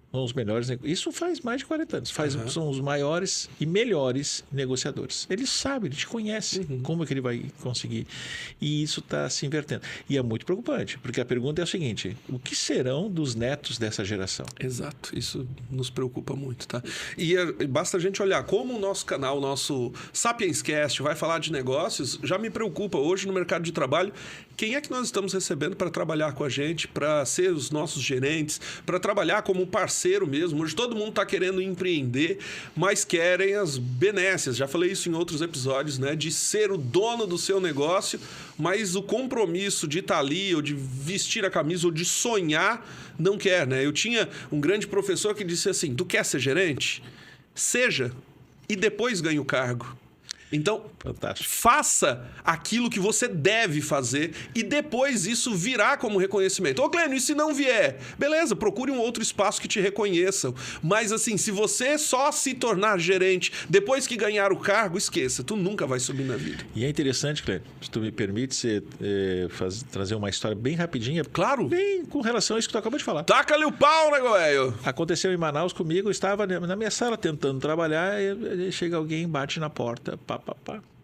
São os melhores... Isso faz mais de 40 anos. São os maiores e melhores negociadores. Ele sabe, ele te conhece. Como é que ele vai conseguir? E isso está se invertendo. E é muito preocupante, porque a pergunta é o seguinte, o que serão dos netos dessa geração? Exato, isso nos preocupa muito, tá? E basta a gente olhar como o nosso canal, o nosso Sapienscast vai falar de negócios, já me preocupa hoje no mercado de trabalho, quem é que nós estamos recebendo para trabalhar com a gente, para ser os nossos gerentes, para trabalhar como parceiro mesmo. Hoje todo mundo está querendo empreender, mas querem as benécias. Já falei isso em outros episódios, né? De ser o dono do seu negócio, mas o compromisso de estar ali, ou de vestir a camisa, ou de sonhar, não quer, né? Eu tinha um grande professor que disse assim, tu quer ser gerente? Seja, e depois ganha o cargo. Então, Fantástico. Faça aquilo que você deve fazer e depois isso virá como reconhecimento. Ô, Clênio, e se não vier? Beleza, procure um outro espaço que te reconheçam. Mas, assim, se você só se tornar gerente depois que ganhar o cargo, esqueça, tu nunca vai subir na vida. E é interessante, Clênio, se tu me permite trazer uma história bem rapidinha. Claro. Bem com relação a isso que tu acabou de falar. Taca-lhe o pau, né, velho? Aconteceu em Manaus comigo, eu estava na minha sala tentando trabalhar e chega alguém, bate na porta, pá.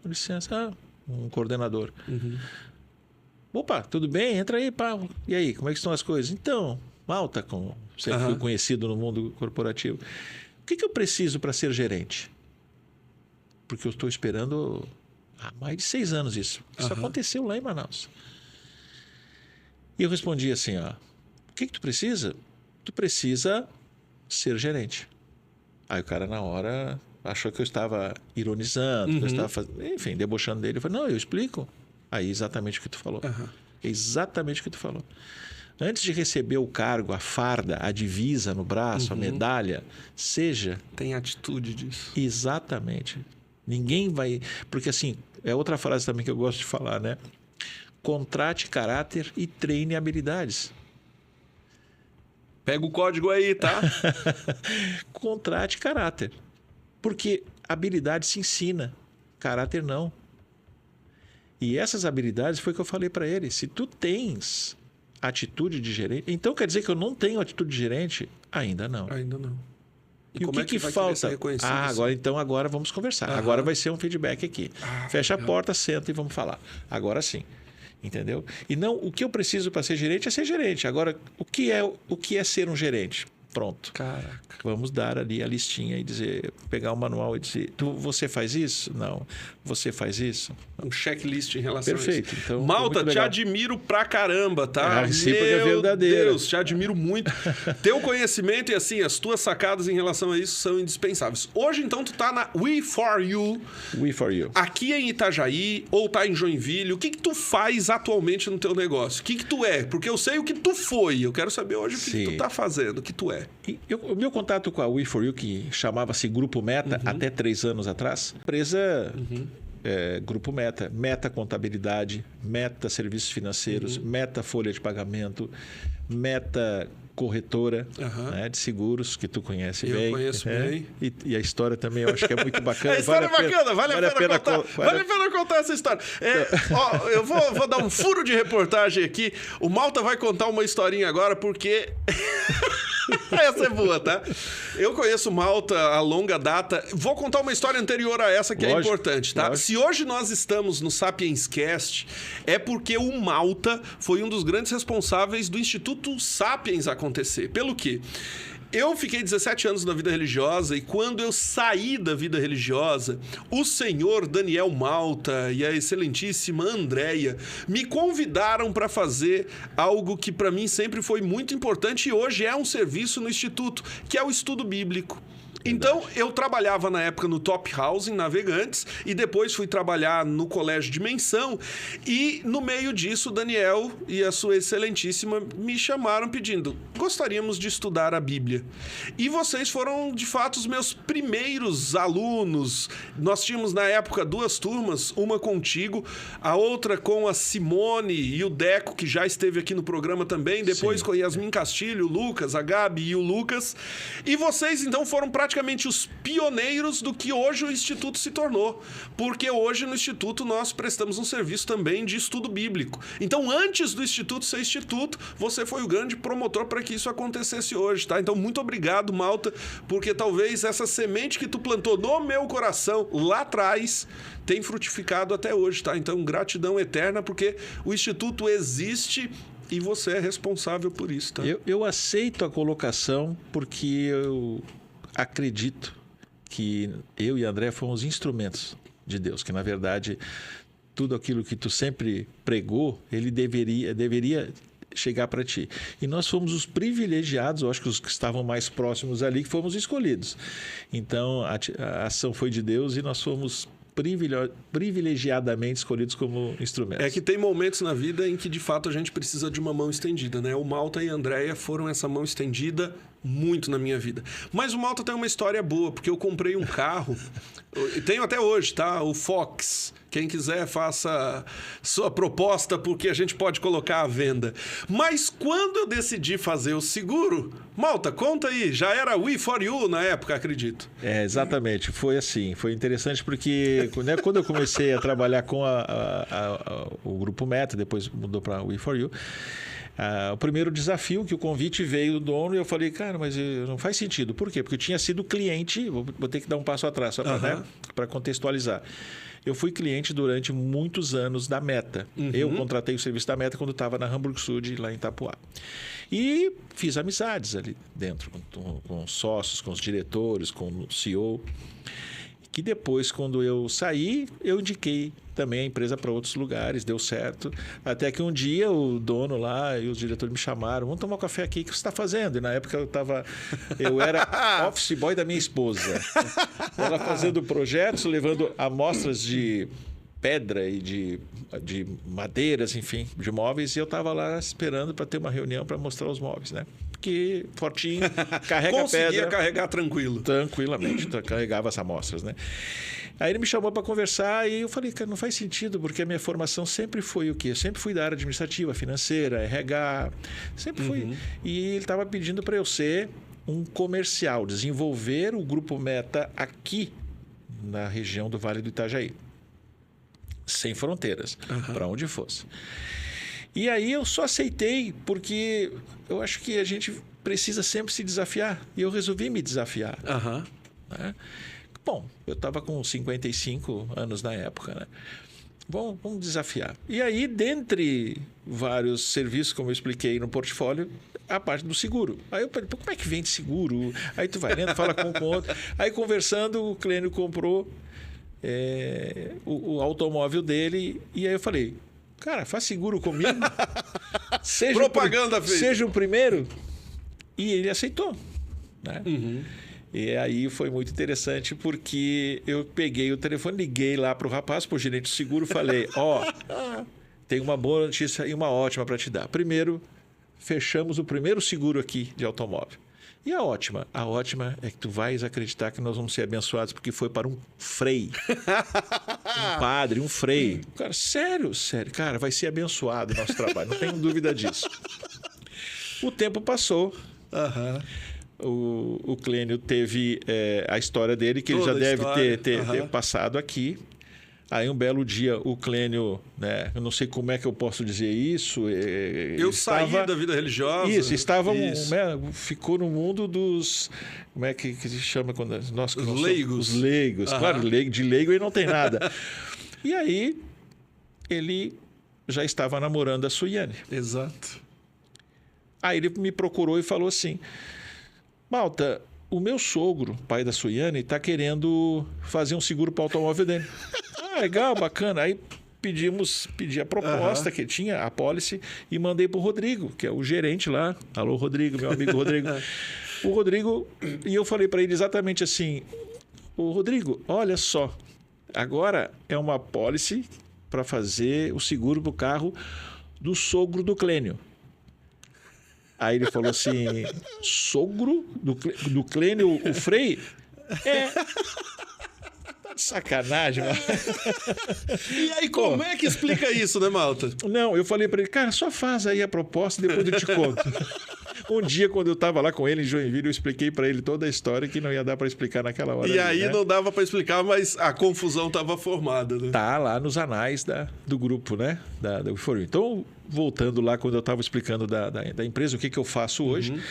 Com licença, um coordenador. Opa, tudo bem? Entra aí, pá. E aí, como é que estão as coisas? Então, Malta, sempre fui conhecido no mundo corporativo. O que eu preciso para ser gerente? Porque eu estou esperando há mais de 6 anos isso. Isso aconteceu lá em Manaus. E eu respondi assim, ó, o que tu precisa? Tu precisa ser gerente. Aí o cara na hora achou que eu estava ironizando, que eu estava enfim, debochando dele. Eu falei, não, eu explico. Aí exatamente o que tu falou. Exatamente o que tu falou. Antes de receber o cargo, a farda, a divisa no braço, a medalha, seja... Tem atitude disso. Exatamente. Ninguém vai... Porque assim, é outra frase também que eu gosto de falar, né? Contrate caráter e treine habilidades. Pega o código aí, tá? Contrate caráter. Porque habilidade se ensina, caráter não. E essas habilidades foi o que eu falei para ele. Se tu tens atitude de gerente... Então quer dizer que eu não tenho atitude de gerente? Ainda não. Ainda não. E o que vai falta? Agora vamos conversar. Agora vai ser um feedback aqui. Fecha a porta, senta e vamos falar. Agora sim. Entendeu? E não, o que eu preciso para ser gerente é ser gerente. Agora, o que é ser um gerente? Pronto. Caraca. Vamos dar ali a listinha e dizer, pegar o manual e dizer, você faz isso? Não. Você faz isso? Um checklist em relação Perfeito. a isso. Então, Malta, te admiro pra caramba, tá? A recíproca é verdadeira. Deus, te admiro muito. Teu conhecimento e assim, as tuas sacadas em relação a isso são indispensáveis. Hoje, então, tu tá na We4U. We4U. Aqui em Itajaí ou tá em Joinville. O que tu faz atualmente no teu negócio? O que tu é? Porque eu sei o que tu foi. Eu quero saber hoje o que tu tá fazendo, o que tu é. O meu contato com a We4U, que chamava-se Grupo Meta até 3 anos atrás, empresa Grupo Meta, Meta Contabilidade, Meta Serviços Financeiros, Meta Folha de Pagamento, Meta Corretora né, de seguros, que tu conhece bem. Eu conheço bem. E a história também eu acho que é muito bacana. A história é bacana, vale a pena contar essa história. Ó, eu vou dar um furo de reportagem aqui. O Malta vai contar uma historinha agora, porque... Essa é boa, tá? Eu conheço o Malta a longa data. Vou contar uma história anterior a essa que é importante, tá? Se hoje nós estamos no Sapiens Cast, é porque o Malta foi um dos grandes responsáveis do Instituto Sapiens acontecer. Pelo quê? Eu fiquei 17 anos na vida religiosa e quando eu saí da vida religiosa, o senhor Daniel Malta e a excelentíssima Andréia me convidaram para fazer algo que para mim sempre foi muito importante e hoje é um serviço no Instituto, que é o estudo bíblico. Então, eu trabalhava na época no Top House, em Navegantes, e depois fui trabalhar no Colégio Dimensão. E, no meio disso, o Daniel e a sua excelentíssima me chamaram pedindo, gostaríamos de estudar a Bíblia. E vocês foram, de fato, os meus primeiros alunos. Nós tínhamos, na época, 2 turmas, uma contigo, a outra com a Simone e o Deco, que já esteve aqui no programa também, depois com a Yasmin Castilho, o Lucas, a Gabi e o Lucas. E vocês, então, foram praticamente os pioneiros do que hoje o Instituto se tornou. Porque hoje no Instituto nós prestamos um serviço também de estudo bíblico. Então, antes do Instituto ser Instituto, você foi o grande promotor para que isso acontecesse hoje, tá? Então, muito obrigado, Malta, porque talvez essa semente que tu plantou no meu coração lá atrás tem frutificado até hoje, tá? Então, gratidão eterna, porque o Instituto existe e você é responsável por isso, tá? Eu aceito a colocação porque eu acredito que eu e André fomos instrumentos de Deus, que na verdade tudo aquilo que tu sempre pregou, ele deveria chegar para ti. E nós fomos os privilegiados, eu acho que os que estavam mais próximos ali, que fomos escolhidos. Então a ação foi de Deus e nós fomos privilegiadamente escolhidos como instrumentos. É que tem momentos na vida em que de fato a gente precisa de uma mão estendida, né? O Malta e a Andréia foram essa mão estendida muito na minha vida. Mas o Malta tem uma história boa, porque eu comprei um carro, tenho até hoje, tá? O Fox. Quem quiser, faça sua proposta, porque a gente pode colocar à venda. Mas quando eu decidi fazer o seguro, Malta, conta aí, já era We4U na época, acredito. É, exatamente, foi assim, foi interessante porque né, quando eu comecei a trabalhar com o Grupo Meta, depois mudou para We4U, O primeiro desafio, que o convite veio do dono, e eu falei, cara, mas não faz sentido. Por quê? Porque eu tinha sido cliente, vou ter que dar um passo atrás, só para contextualizar. Eu fui cliente durante muitos anos da Meta. Eu contratei o serviço da Meta quando estava na Hamburg Süd, lá em Itapuá. E fiz amizades ali dentro, com sócios, com os diretores, com o CEO. Que depois, quando eu saí, eu indiquei também a empresa para outros lugares, deu certo. Até que um dia o dono lá e os diretores me chamaram, vamos tomar um café aqui, o que você está fazendo? E na época eu era office boy da minha esposa. Ela fazendo projetos, levando amostras de pedra e de madeiras, enfim, de móveis, e eu estava lá esperando para ter uma reunião para mostrar os móveis, né? Porque fortinho, carrega pedra. Conseguia carregar tranquilo. Tranquilamente, carregava as amostras, né? Aí ele me chamou para conversar e eu falei, cara, não faz sentido, porque a minha formação sempre foi o quê? Eu sempre fui da área administrativa, financeira, RH, sempre fui. E ele estava pedindo para eu ser um comercial, desenvolver o Grupo Meta aqui na região do Vale do Itajaí. Sem fronteiras, para onde fosse. E aí eu só aceitei porque eu acho que a gente precisa sempre se desafiar. E eu resolvi me desafiar. Né? Bom, eu estava com 55 anos na época, né? Bom, vamos desafiar. E aí, dentre vários serviços, como eu expliquei no portfólio, a parte do seguro. Aí eu falei, como é que vende seguro? Aí tu vai lendo, fala com outro. Aí conversando, o cliente comprou o automóvel dele. E aí eu falei, cara, faz seguro comigo. Propaganda feita. Seja o primeiro. E ele aceitou. Né? E aí foi muito interessante porque eu peguei o telefone, liguei lá para o rapaz, para o gerente do seguro, falei, tem uma boa notícia e uma ótima para te dar. Primeiro, fechamos o primeiro seguro aqui de automóvel. E a ótima? A ótima é que tu vais acreditar que nós vamos ser abençoados porque foi para um frei. Um padre, um frei. Cara, sério. Cara, vai ser abençoado o nosso trabalho, não tenho dúvida disso. O tempo passou. O Clênio teve a história dele, que Toda ele já deve ter passado aqui. Aí um belo dia o Clênio, né, eu não sei como é que eu posso dizer isso. Eu saí da vida religiosa. Isso, ficou no mundo dos... Como é que se chama quando nós os leigos. Os leigos. Claro, de leigo ele não tem nada. E aí ele já estava namorando a Suiane. Exato. Aí ele me procurou e falou assim, Malta, o meu sogro, pai da Suiane, está querendo fazer um seguro para o automóvel dele. Legal, bacana. Aí pedi a proposta que tinha, a policy, e mandei para o Rodrigo, que é o gerente lá. Alô, Rodrigo, meu amigo Rodrigo. O Rodrigo, e eu falei para ele exatamente assim, o Rodrigo, olha só, agora é uma policy para fazer o seguro do carro do sogro do Clênio. Aí ele falou assim, sogro do Clênio, o Frei? Tá de sacanagem, mano. E aí, como é que explica isso, né, Malta? Não, eu falei para ele, cara, só faz aí a proposta e depois eu te conto. Um dia, quando eu estava lá com ele em Joinville, eu expliquei para ele toda a história que não ia dar para explicar naquela hora. E aí né? não dava para explicar, mas a confusão estava formada, né? Tá lá nos anais do grupo, né? Da WeForYou. Então, voltando lá quando eu estava explicando da empresa, o que eu faço hoje.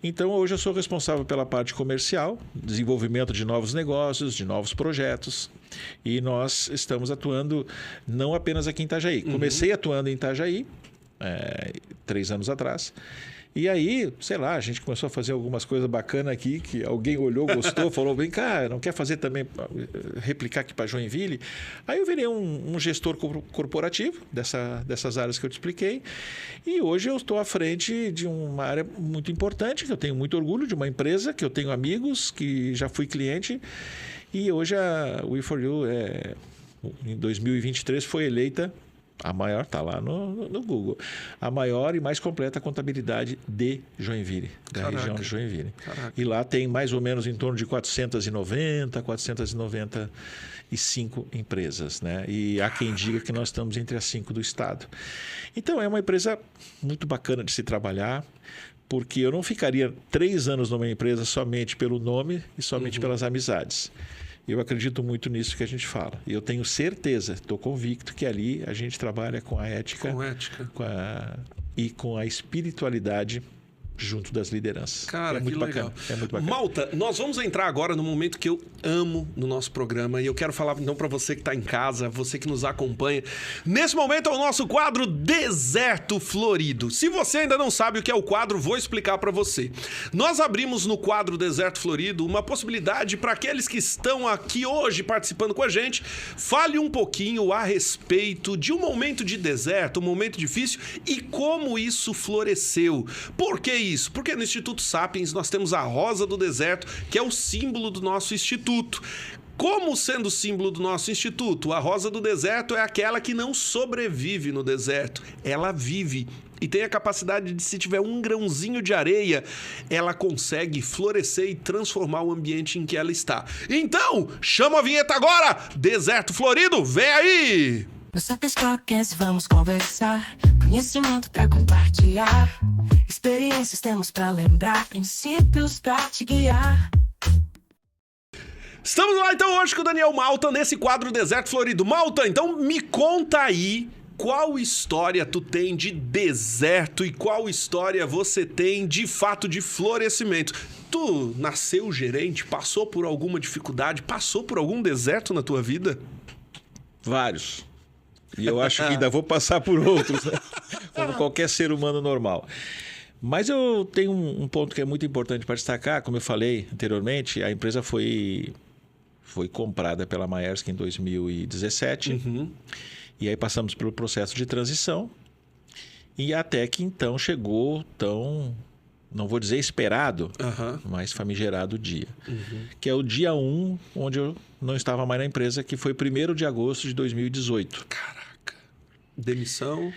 Então, hoje eu sou responsável pela parte comercial, desenvolvimento de novos negócios, de novos projetos. E nós estamos atuando não apenas aqui em Itajaí. Comecei atuando em Itajaí, 3 anos atrás. E aí, sei lá, a gente começou a fazer algumas coisas bacanas aqui, que alguém olhou, gostou, falou, vem cá, não quer fazer também, replicar aqui para Joinville? Aí eu virei um gestor corporativo dessas áreas que eu te expliquei. E hoje eu estou à frente de uma área muito importante, que eu tenho muito orgulho, de uma empresa, que eu tenho amigos, que já fui cliente. E hoje a WeForYou, em 2023, foi eleita a maior, está lá no Google, a maior e mais completa contabilidade de Joinville, da região de Joinville. Caraca. E lá tem mais ou menos em torno de 495 empresas, né? E há quem diga que nós estamos entre as 5 do estado. Então é uma empresa muito bacana de se trabalhar, porque eu não ficaria 3 anos numa empresa somente pelo nome e somente pelas amizades. Eu acredito muito nisso que a gente fala. E eu tenho certeza, estou convicto que ali a gente trabalha com a ética, e com a espiritualidade junto das lideranças. Cara, é muito que bacana. legal. É muito bacana. Malta, nós vamos entrar agora no momento que eu amo no nosso programa e eu quero falar então para você que está em casa, você que nos acompanha. Nesse momento é o nosso quadro Deserto Florido. Se você ainda não sabe o que é o quadro, vou explicar para você. Nós abrimos no quadro Deserto Florido uma possibilidade para aqueles que estão aqui hoje participando com a gente, fale um pouquinho a respeito de um momento de deserto, um momento difícil e como isso floresceu. Por que isso? Porque no Instituto Sapiens nós temos a rosa do deserto, que é o símbolo do nosso instituto. Como sendo o símbolo do nosso instituto, a rosa do deserto é aquela que não sobrevive no deserto, ela vive e tem a capacidade de, se tiver um grãozinho de areia, ela consegue florescer e transformar o ambiente em que ela está. Então, chama a vinheta agora! Deserto Florido, vem aí! No Sapiens Podcast vamos conversar, conhecimento pra compartilhar, experiências temos pra lembrar, princípios pra te guiar. Estamos lá então hoje com o Daniel Malta nesse quadro Deserto Florido. Malta, então me conta aí qual história tu tem de deserto e qual história você tem de fato de florescimento. Tu nasceu gerente, passou por alguma dificuldade, passou por algum deserto na tua vida? Vários. E eu acho que ainda vou passar por outros, né? Como qualquer ser humano normal. Mas eu tenho um ponto que é muito importante para destacar. Como eu falei anteriormente, a empresa foi comprada pela Maersk em 2017. Uhum. E aí passamos pelo processo de transição. E até que então chegou tão, não vou dizer esperado, mas famigerado dia. Que é o dia 1, onde eu não estava mais na empresa, que foi 1º de agosto de 2018. Caraca. Demissão.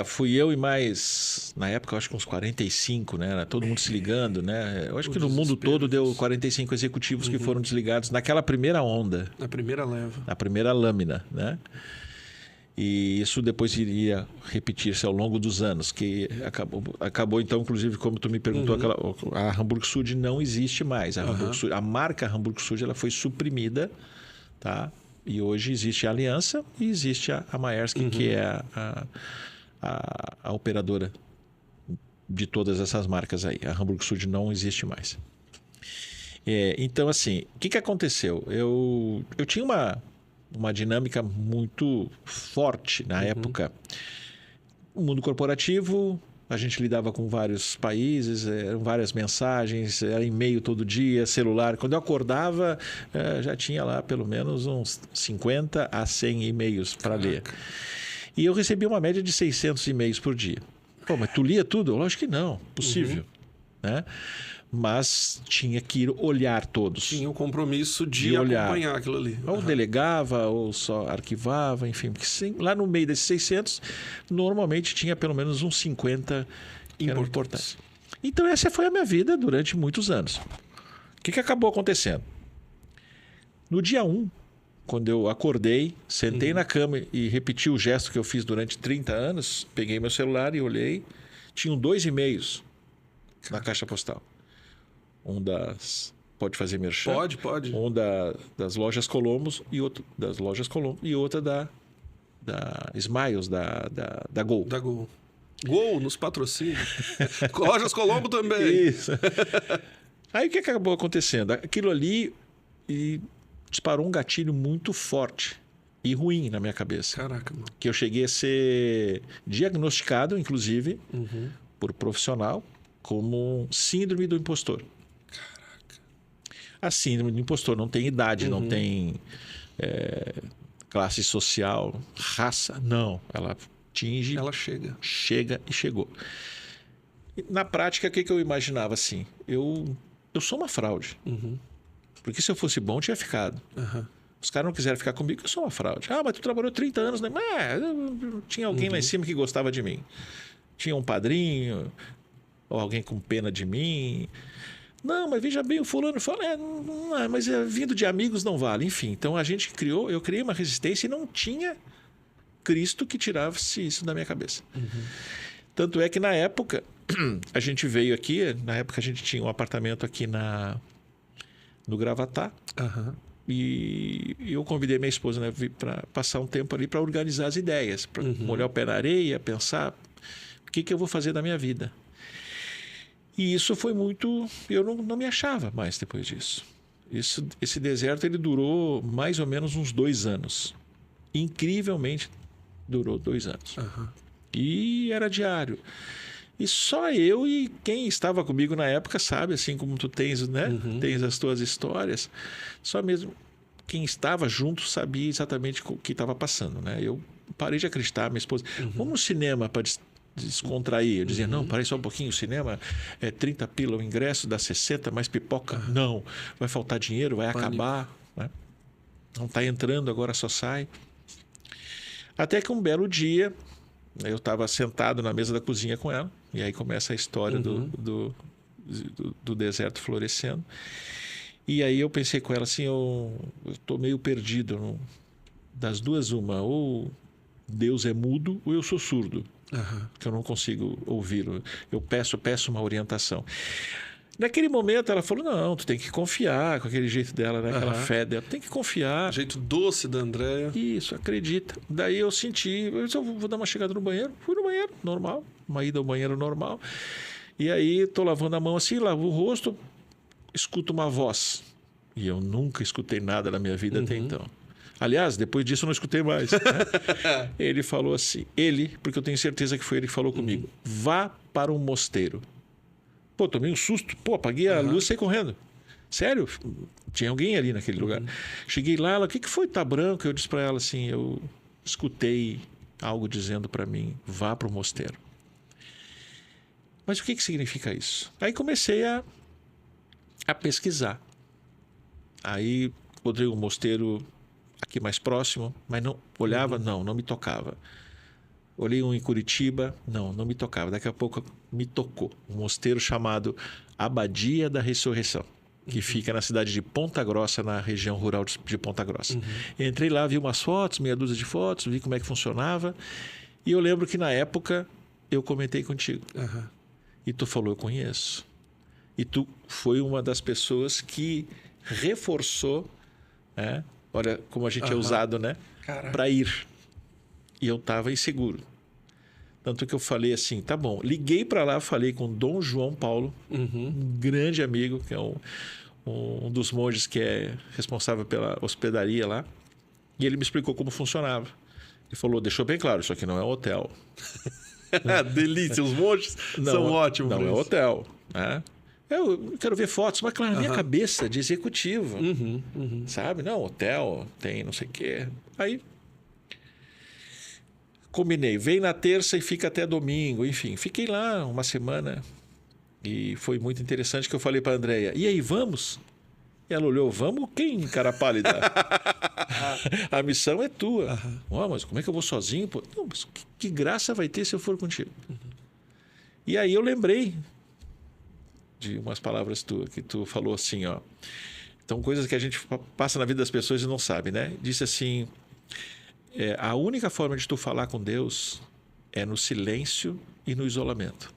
Fui eu e mais, na época, eu acho que uns 45, né? Era todo mundo se ligando, né? Eu acho que no mundo todo deu 45 executivos que foram desligados naquela primeira onda. Na primeira leva. Na primeira lâmina, né? E isso depois iria repetir-se ao longo dos anos, que acabou então, inclusive, como tu me perguntou, a Hamburg Süd não existe mais. A marca Hamburg Süd ela foi suprimida, tá? E hoje existe a Aliança e existe a Maersk, que é a operadora de todas essas marcas aí. A Hamburg Süd não existe mais. Então, assim, o que aconteceu? Eu tinha uma dinâmica muito forte na época. O mundo corporativo, a gente lidava com vários países, eram várias mensagens, era e-mail todo dia, celular. Quando eu acordava, já tinha lá pelo menos uns 50 a 100 e-mails para ler. E eu recebia uma média de 600 e-mails por dia. Pô, mas tu lia tudo? Lógico que não, possível. Né? Mas tinha que ir olhar todos. Tinha o compromisso de acompanhar aquilo ali. Ou delegava, ou só arquivava, enfim. Porque lá no meio desses 600, normalmente tinha pelo menos uns 50 que eram importantes. Então essa foi a minha vida durante muitos anos. O que acabou acontecendo? No dia 1, quando eu acordei, sentei na cama e repeti o gesto que eu fiz durante 30 anos, peguei meu celular e olhei, tinham 2 e-mails na caixa postal. Um das... Pode fazer merchan? Pode. Um das lojas Colombos e outro das lojas Colombo e outra da Smiles, da Gol. Da Gol. Gol nos patrocina. Lojas Colombo também. Isso. Aí o que acabou acontecendo? Aquilo ali disparou um gatilho muito forte e ruim na minha cabeça. Caraca, mano. Que eu cheguei a ser diagnosticado, inclusive, por profissional, como síndrome do impostor. A síndrome do impostor não tem idade, não tem classe social, raça. Não, ela atinge... Ela chega. Chega e chegou. Na prática, o que eu imaginava assim? Eu sou uma fraude. Porque se eu fosse bom, eu tinha ficado. Os caras não quiseram ficar comigo, eu sou uma fraude. Ah, mas tu trabalhou 30 anos, né? Tinha alguém lá em cima que gostava de mim. Tinha um padrinho, ou alguém com pena de mim... Não, mas veja bem, o fulano fala, mas vindo de amigos não vale. Enfim, então eu criei uma resistência e não tinha Cristo que tirasse isso da minha cabeça. Tanto é que na época, a gente veio aqui, na época a gente tinha um apartamento aqui no Gravatá. E eu convidei minha esposa, né, para passar um tempo ali para organizar as ideias, para molhar o pé na areia, pensar que eu vou fazer da minha vida? E isso foi muito... Eu não me achava mais depois disso. Esse deserto ele durou mais ou menos uns 2 anos. Incrivelmente durou 2 anos. Aham. E era diário. E só eu e quem estava comigo na época sabe, assim como tu tens, né? Tens as tuas histórias. Só mesmo quem estava junto sabia exatamente o que estava passando, né? Eu parei de acreditar, minha esposa, vamos no cinema para descontrair. Eu dizia, não, parei só um pouquinho, o cinema é 30 pila o ingresso, dá 60, mais pipoca. Não, vai faltar dinheiro, vai acabar. Né? Não está entrando, agora só sai. Até que um belo dia, eu estava sentado na mesa da cozinha com ela, e aí começa a história do deserto florescendo. E aí eu pensei com ela assim, eu estou meio perdido. Das duas, uma, ou Deus é mudo ou eu sou surdo. Que eu não consigo ouvi-lo. Eu peço uma orientação. Naquele momento ela falou, não, tu tem que confiar, com aquele jeito dela, né? Aquela fé dela, tem que confiar. Jeito doce da Andréia. Isso, acredita. Daí eu senti, eu disse, eu vou dar uma chegada no banheiro. Fui no banheiro, normal, uma ida ao banheiro normal. E aí tô lavando a mão assim, lavo o rosto, escuto uma voz. E eu nunca escutei nada na minha vida até então. Aliás, depois disso eu não escutei mais. Né? Ele falou assim, porque eu tenho certeza que foi ele que falou comigo, vá para um mosteiro. Pô, tomei um susto, pô, apaguei a luz e saí correndo. Sério? Tinha alguém ali naquele lugar. Cheguei lá, ela, o que foi? Tá branco? Eu disse para ela assim, eu escutei algo dizendo para mim, vá para o mosteiro. Mas o que significa isso? Aí comecei a pesquisar. Aí encontrei um mosteiro aqui mais próximo, mas não olhava, não me tocava. Olhei um em Curitiba, não me tocava. Daqui a pouco me tocou. Um mosteiro chamado Abadia da Ressurreição, que fica na cidade de Ponta Grossa, na região rural de Ponta Grossa. Entrei lá, vi umas fotos, meia dúzia de fotos, vi como é que funcionava. E eu lembro que na época eu comentei contigo. E tu falou, eu conheço. E tu foi uma das pessoas que reforçou, né? Olha como a gente é usado, né? Para ir. E eu estava inseguro. Tanto que eu falei assim, tá bom. Liguei para lá, falei com Dom João Paulo, um grande amigo, que é um dos monges que é responsável pela hospedaria lá. E ele me explicou como funcionava. Ele falou, deixou bem claro, isso aqui não é um hotel. Delícia, os monges são ótimos. Não é hotel, né? Eu quero ver fotos, mas claro, na minha cabeça de executivo, sabe? Não, hotel, tem não sei o quê. Aí, combinei. Vem na terça e fica até domingo. Enfim, fiquei lá uma semana e foi muito interessante que eu falei para a Andréia, e aí, vamos? E ela olhou, vamos quem, cara pálida? A missão é tua. Mas como é que eu vou sozinho? Pô? Não, mas que graça vai ter se eu for contigo? E aí eu lembrei de umas palavras que tu falou assim, ó. Então, coisas que a gente passa na vida das pessoas e não sabe, né? Disse assim, a única forma de tu falar com Deus é no silêncio e no isolamento.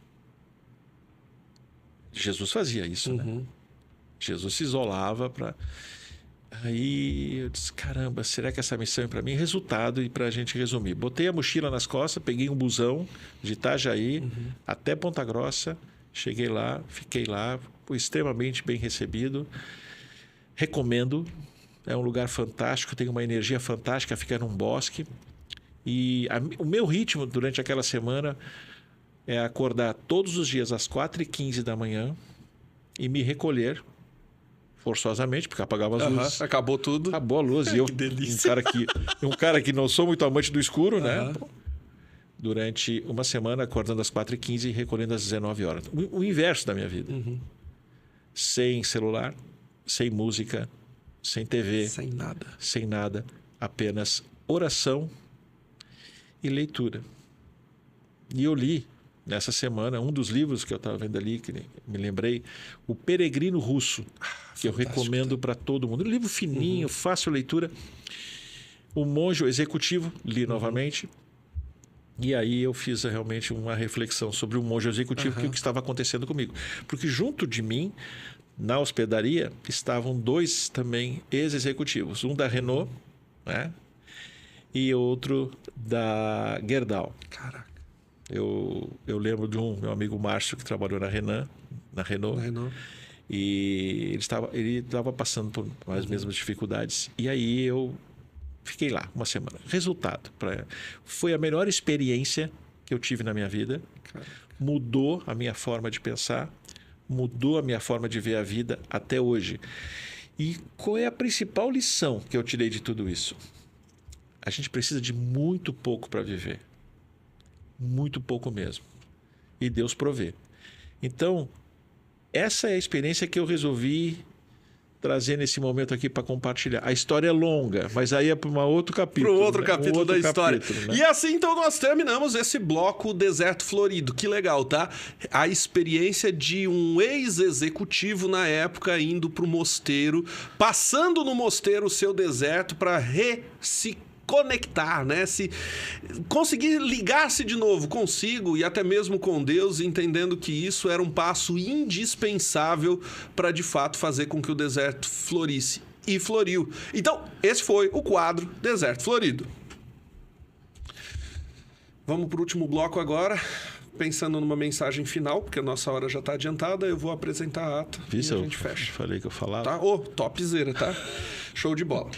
Jesus fazia isso, né? Jesus se isolava para... Aí eu disse, caramba, será que essa missão é para mim? Resultado, e para a gente resumir. Botei a mochila nas costas, peguei um busão de Itajaí até Ponta Grossa. Cheguei lá, fiquei lá, fui extremamente bem recebido. Recomendo, é um lugar fantástico, tem uma energia fantástica, fica num bosque. E o meu ritmo durante aquela semana é acordar todos os dias às 4h15 da manhã e me recolher, forçosamente, porque apagava as luzes. Acabou tudo. Acabou a luz. E eu, que delícia. Um cara que não sou muito amante do escuro, né? Durante uma semana, acordando às 4h15 e recolhendo às 19 horas. O inverso da minha vida. Sem celular, sem música, sem TV. Sem nada. Apenas oração e leitura. E eu li, nessa semana, um dos livros que eu estava vendo ali, que me lembrei, O Peregrino Russo, que eu recomendo para todo mundo. Um livro fininho, fácil leitura. O Monge Executivo, li novamente. E aí eu fiz realmente uma reflexão sobre o monge executivo e o que estava acontecendo comigo. Porque junto de mim, na hospedaria, estavam 2 também ex-executivos. Um da Renault, né? E outro da Gerdau. Caraca. Eu lembro de meu amigo Márcio, que trabalhou na Renault. E ele estava passando por as mesmas dificuldades. E aí eu fiquei lá uma semana. Resultado, foi a melhor experiência que eu tive na minha vida. Mudou a minha forma de pensar, mudou a minha forma de ver a vida até hoje. E qual é a principal lição que eu tirei de tudo isso? A gente precisa de muito pouco para viver. Muito pouco mesmo. E Deus provê. Então, essa é a experiência que eu resolvi trazer nesse momento aqui para compartilhar. A história é longa, mas aí é para um outro capítulo. Para o outro capítulo da história. Né? E assim, então, nós terminamos esse bloco Deserto Florido. Que legal, tá? A experiência de um ex-executivo na época indo para o mosteiro, passando no mosteiro o seu deserto para se conectar, né? Se conseguir ligar-se de novo consigo e até mesmo com Deus, entendendo que isso era um passo indispensável para de fato fazer com que o deserto florisse. E floriu. Então, esse foi o quadro Deserto Florido. Vamos para o último bloco agora. Pensando numa mensagem final, porque a nossa hora já está adiantada, eu vou apresentar a ata e a gente fecha. Falei que eu falava. Tá? Topzera, tá? Show de bola.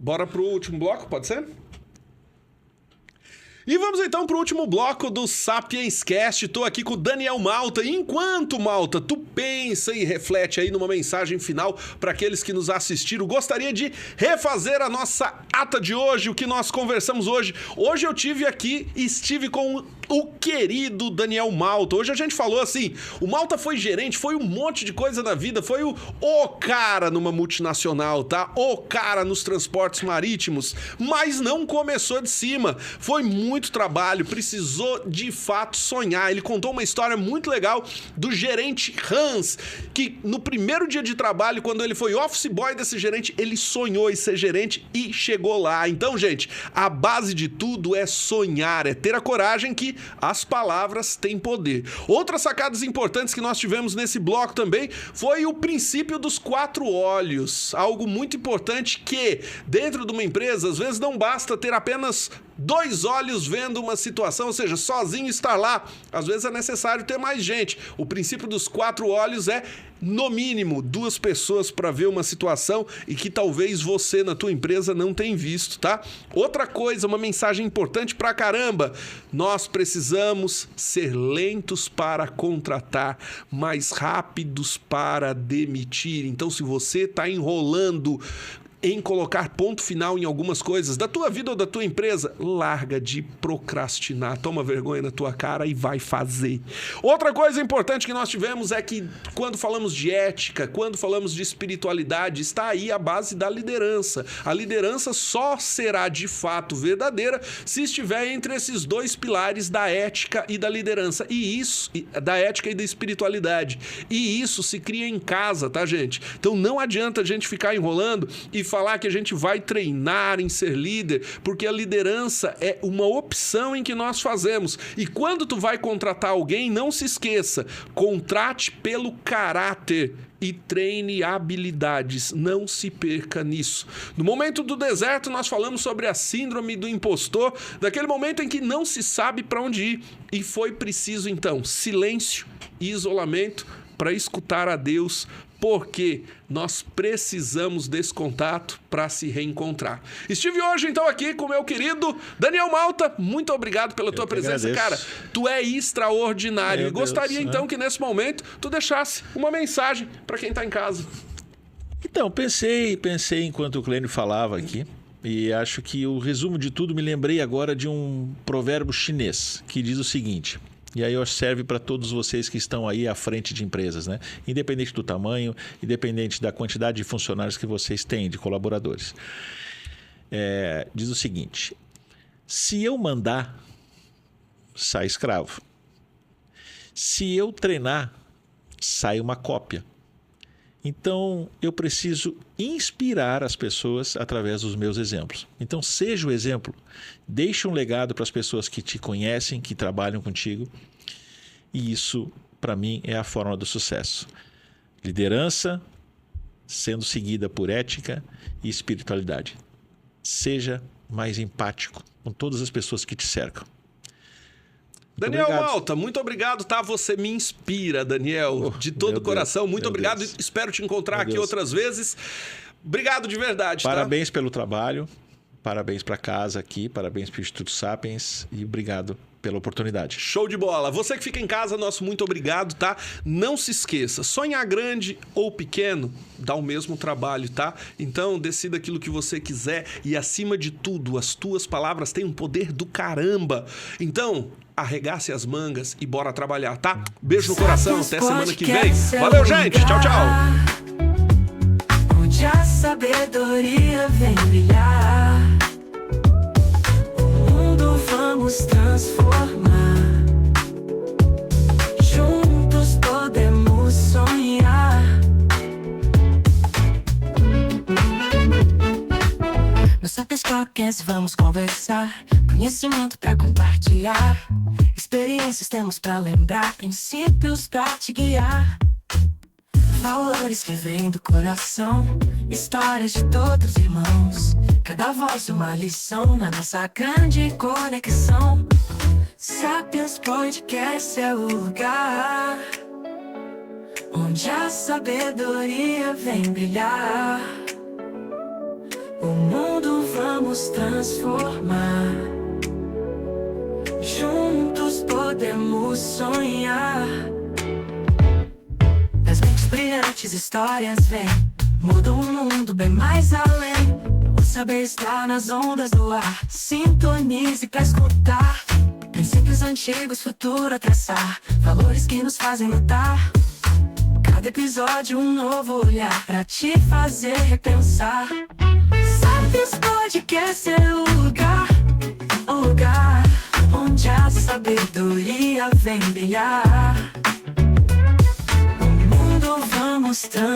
Bora pro último bloco, pode ser? E vamos então pro último bloco do Sapiens Cast. Tô aqui com o Daniel Malta. Enquanto, Malta, tu pensa e reflete aí numa mensagem final para aqueles que nos assistiram, gostaria de refazer a nossa ata de hoje, o que nós conversamos hoje. Hoje eu estive com o querido Daniel Malta. Hoje a gente falou assim, o Malta foi gerente, foi um monte de coisa na vida, foi o cara numa multinacional, tá? O cara nos transportes marítimos, mas não começou de cima. Foi muito trabalho, precisou de fato sonhar. Ele contou uma história muito legal do gerente Hans, que no primeiro dia de trabalho, quando ele foi office boy desse gerente, ele sonhou em ser gerente e chegou lá. Então, gente, a base de tudo é sonhar, é ter a coragem que as palavras têm poder. Outras sacadas importantes que nós tivemos nesse bloco também foi o princípio dos 4 olhos. Algo muito importante que, dentro de uma empresa, às vezes não basta ter apenas 2 olhos vendo uma situação, ou seja, sozinho estar lá. Às vezes é necessário ter mais gente. O princípio dos 4 olhos é, no mínimo, 2 pessoas para ver uma situação e que talvez você na tua empresa não tenha visto, tá? Outra coisa, uma mensagem importante pra caramba. Nós precisamos ser lentos para contratar, mais rápidos para demitir. Então, se você está enrolando em colocar ponto final em algumas coisas da tua vida ou da tua empresa, larga de procrastinar, toma vergonha na tua cara e vai fazer. Outra coisa importante que nós tivemos é que quando falamos de ética, quando falamos de espiritualidade, está aí a base da liderança. A liderança só será de fato verdadeira se estiver entre esses 2 pilares da ética e da liderança. E isso, da ética e da espiritualidade. E isso se cria em casa, tá, gente? Então não adianta a gente ficar enrolando e falar que a gente vai treinar em ser líder, porque a liderança é uma opção em que nós fazemos. E quando tu vai contratar alguém, não se esqueça, contrate pelo caráter e treine habilidades, não se perca nisso. No momento do deserto, nós falamos sobre a síndrome do impostor, daquele momento em que não se sabe para onde ir. E foi preciso, então, silêncio e isolamento para escutar a Deus, porque nós precisamos desse contato para se reencontrar. Estive hoje, então, aqui com o meu querido Daniel Malta. Muito obrigado pela tua presença, agradeço. cara. Tu é extraordinário. Meu E gostaria, Deus, então, né? que nesse momento tu deixasse uma mensagem para quem está em casa. Então, pensei enquanto o Clênio falava aqui. E acho que o resumo de tudo, me lembrei agora de um provérbio chinês que diz o seguinte... E aí serve para todos vocês que estão aí à frente de empresas, né? Independente do tamanho, independente da quantidade de funcionários que vocês têm, de colaboradores. Diz o seguinte: se eu mandar, sai escravo. Se eu treinar, sai uma cópia. Então, eu preciso inspirar as pessoas através dos meus exemplos. Então, seja o exemplo. Deixe um legado para as pessoas que te conhecem, que trabalham contigo. E isso, para mim, é a fórmula do sucesso. Liderança sendo seguida por ética e espiritualidade. Seja mais empático com todas as pessoas que te cercam. Daniel obrigado. Malta, muito obrigado, tá? Você me inspira, Daniel, de todo o coração. Muito obrigado. Deus. Espero te encontrar Meu aqui Deus. outras vezes. Obrigado de verdade, Parabéns pelo trabalho, parabéns para casa aqui, parabéns para o Instituto Sapiens e obrigado pela oportunidade. Show de bola. Você que fica em casa, nosso muito obrigado, tá? Não se esqueça, sonhar grande ou pequeno dá o mesmo trabalho, tá? Então, decida aquilo que você quiser e, acima de tudo, as tuas palavras têm um poder do caramba. Então, arregace as mangas e bora trabalhar, tá? Beijo no coração, até semana que vem. Valeu, gente! Tchau, tchau! Onde a sabedoria vem brilhar, o mundo vamos transformar. Juntos podemos sonhar. No Sapiens Podcast vamos conversar, conhecimento pra compartilhar, experiências temos pra lembrar, princípios pra te guiar. Valores que vêm do coração, histórias de todos os irmãos, cada voz uma lição na nossa grande conexão. Sapiens Podcast é o lugar onde a sabedoria vem brilhar. O mundo vamos transformar. Juntos podemos sonhar. Das mentes brilhantes histórias vêm, mudam o mundo bem mais além. O saber está nas ondas do ar, sintonize pra escutar. Princípios antigos, futuro a traçar, valores que nos fazem lutar. Cada episódio um novo olhar pra te fazer repensar. Sapiens Podcast é o lugar onde a sabedoria vem brilhar. O mundo vamos transformar.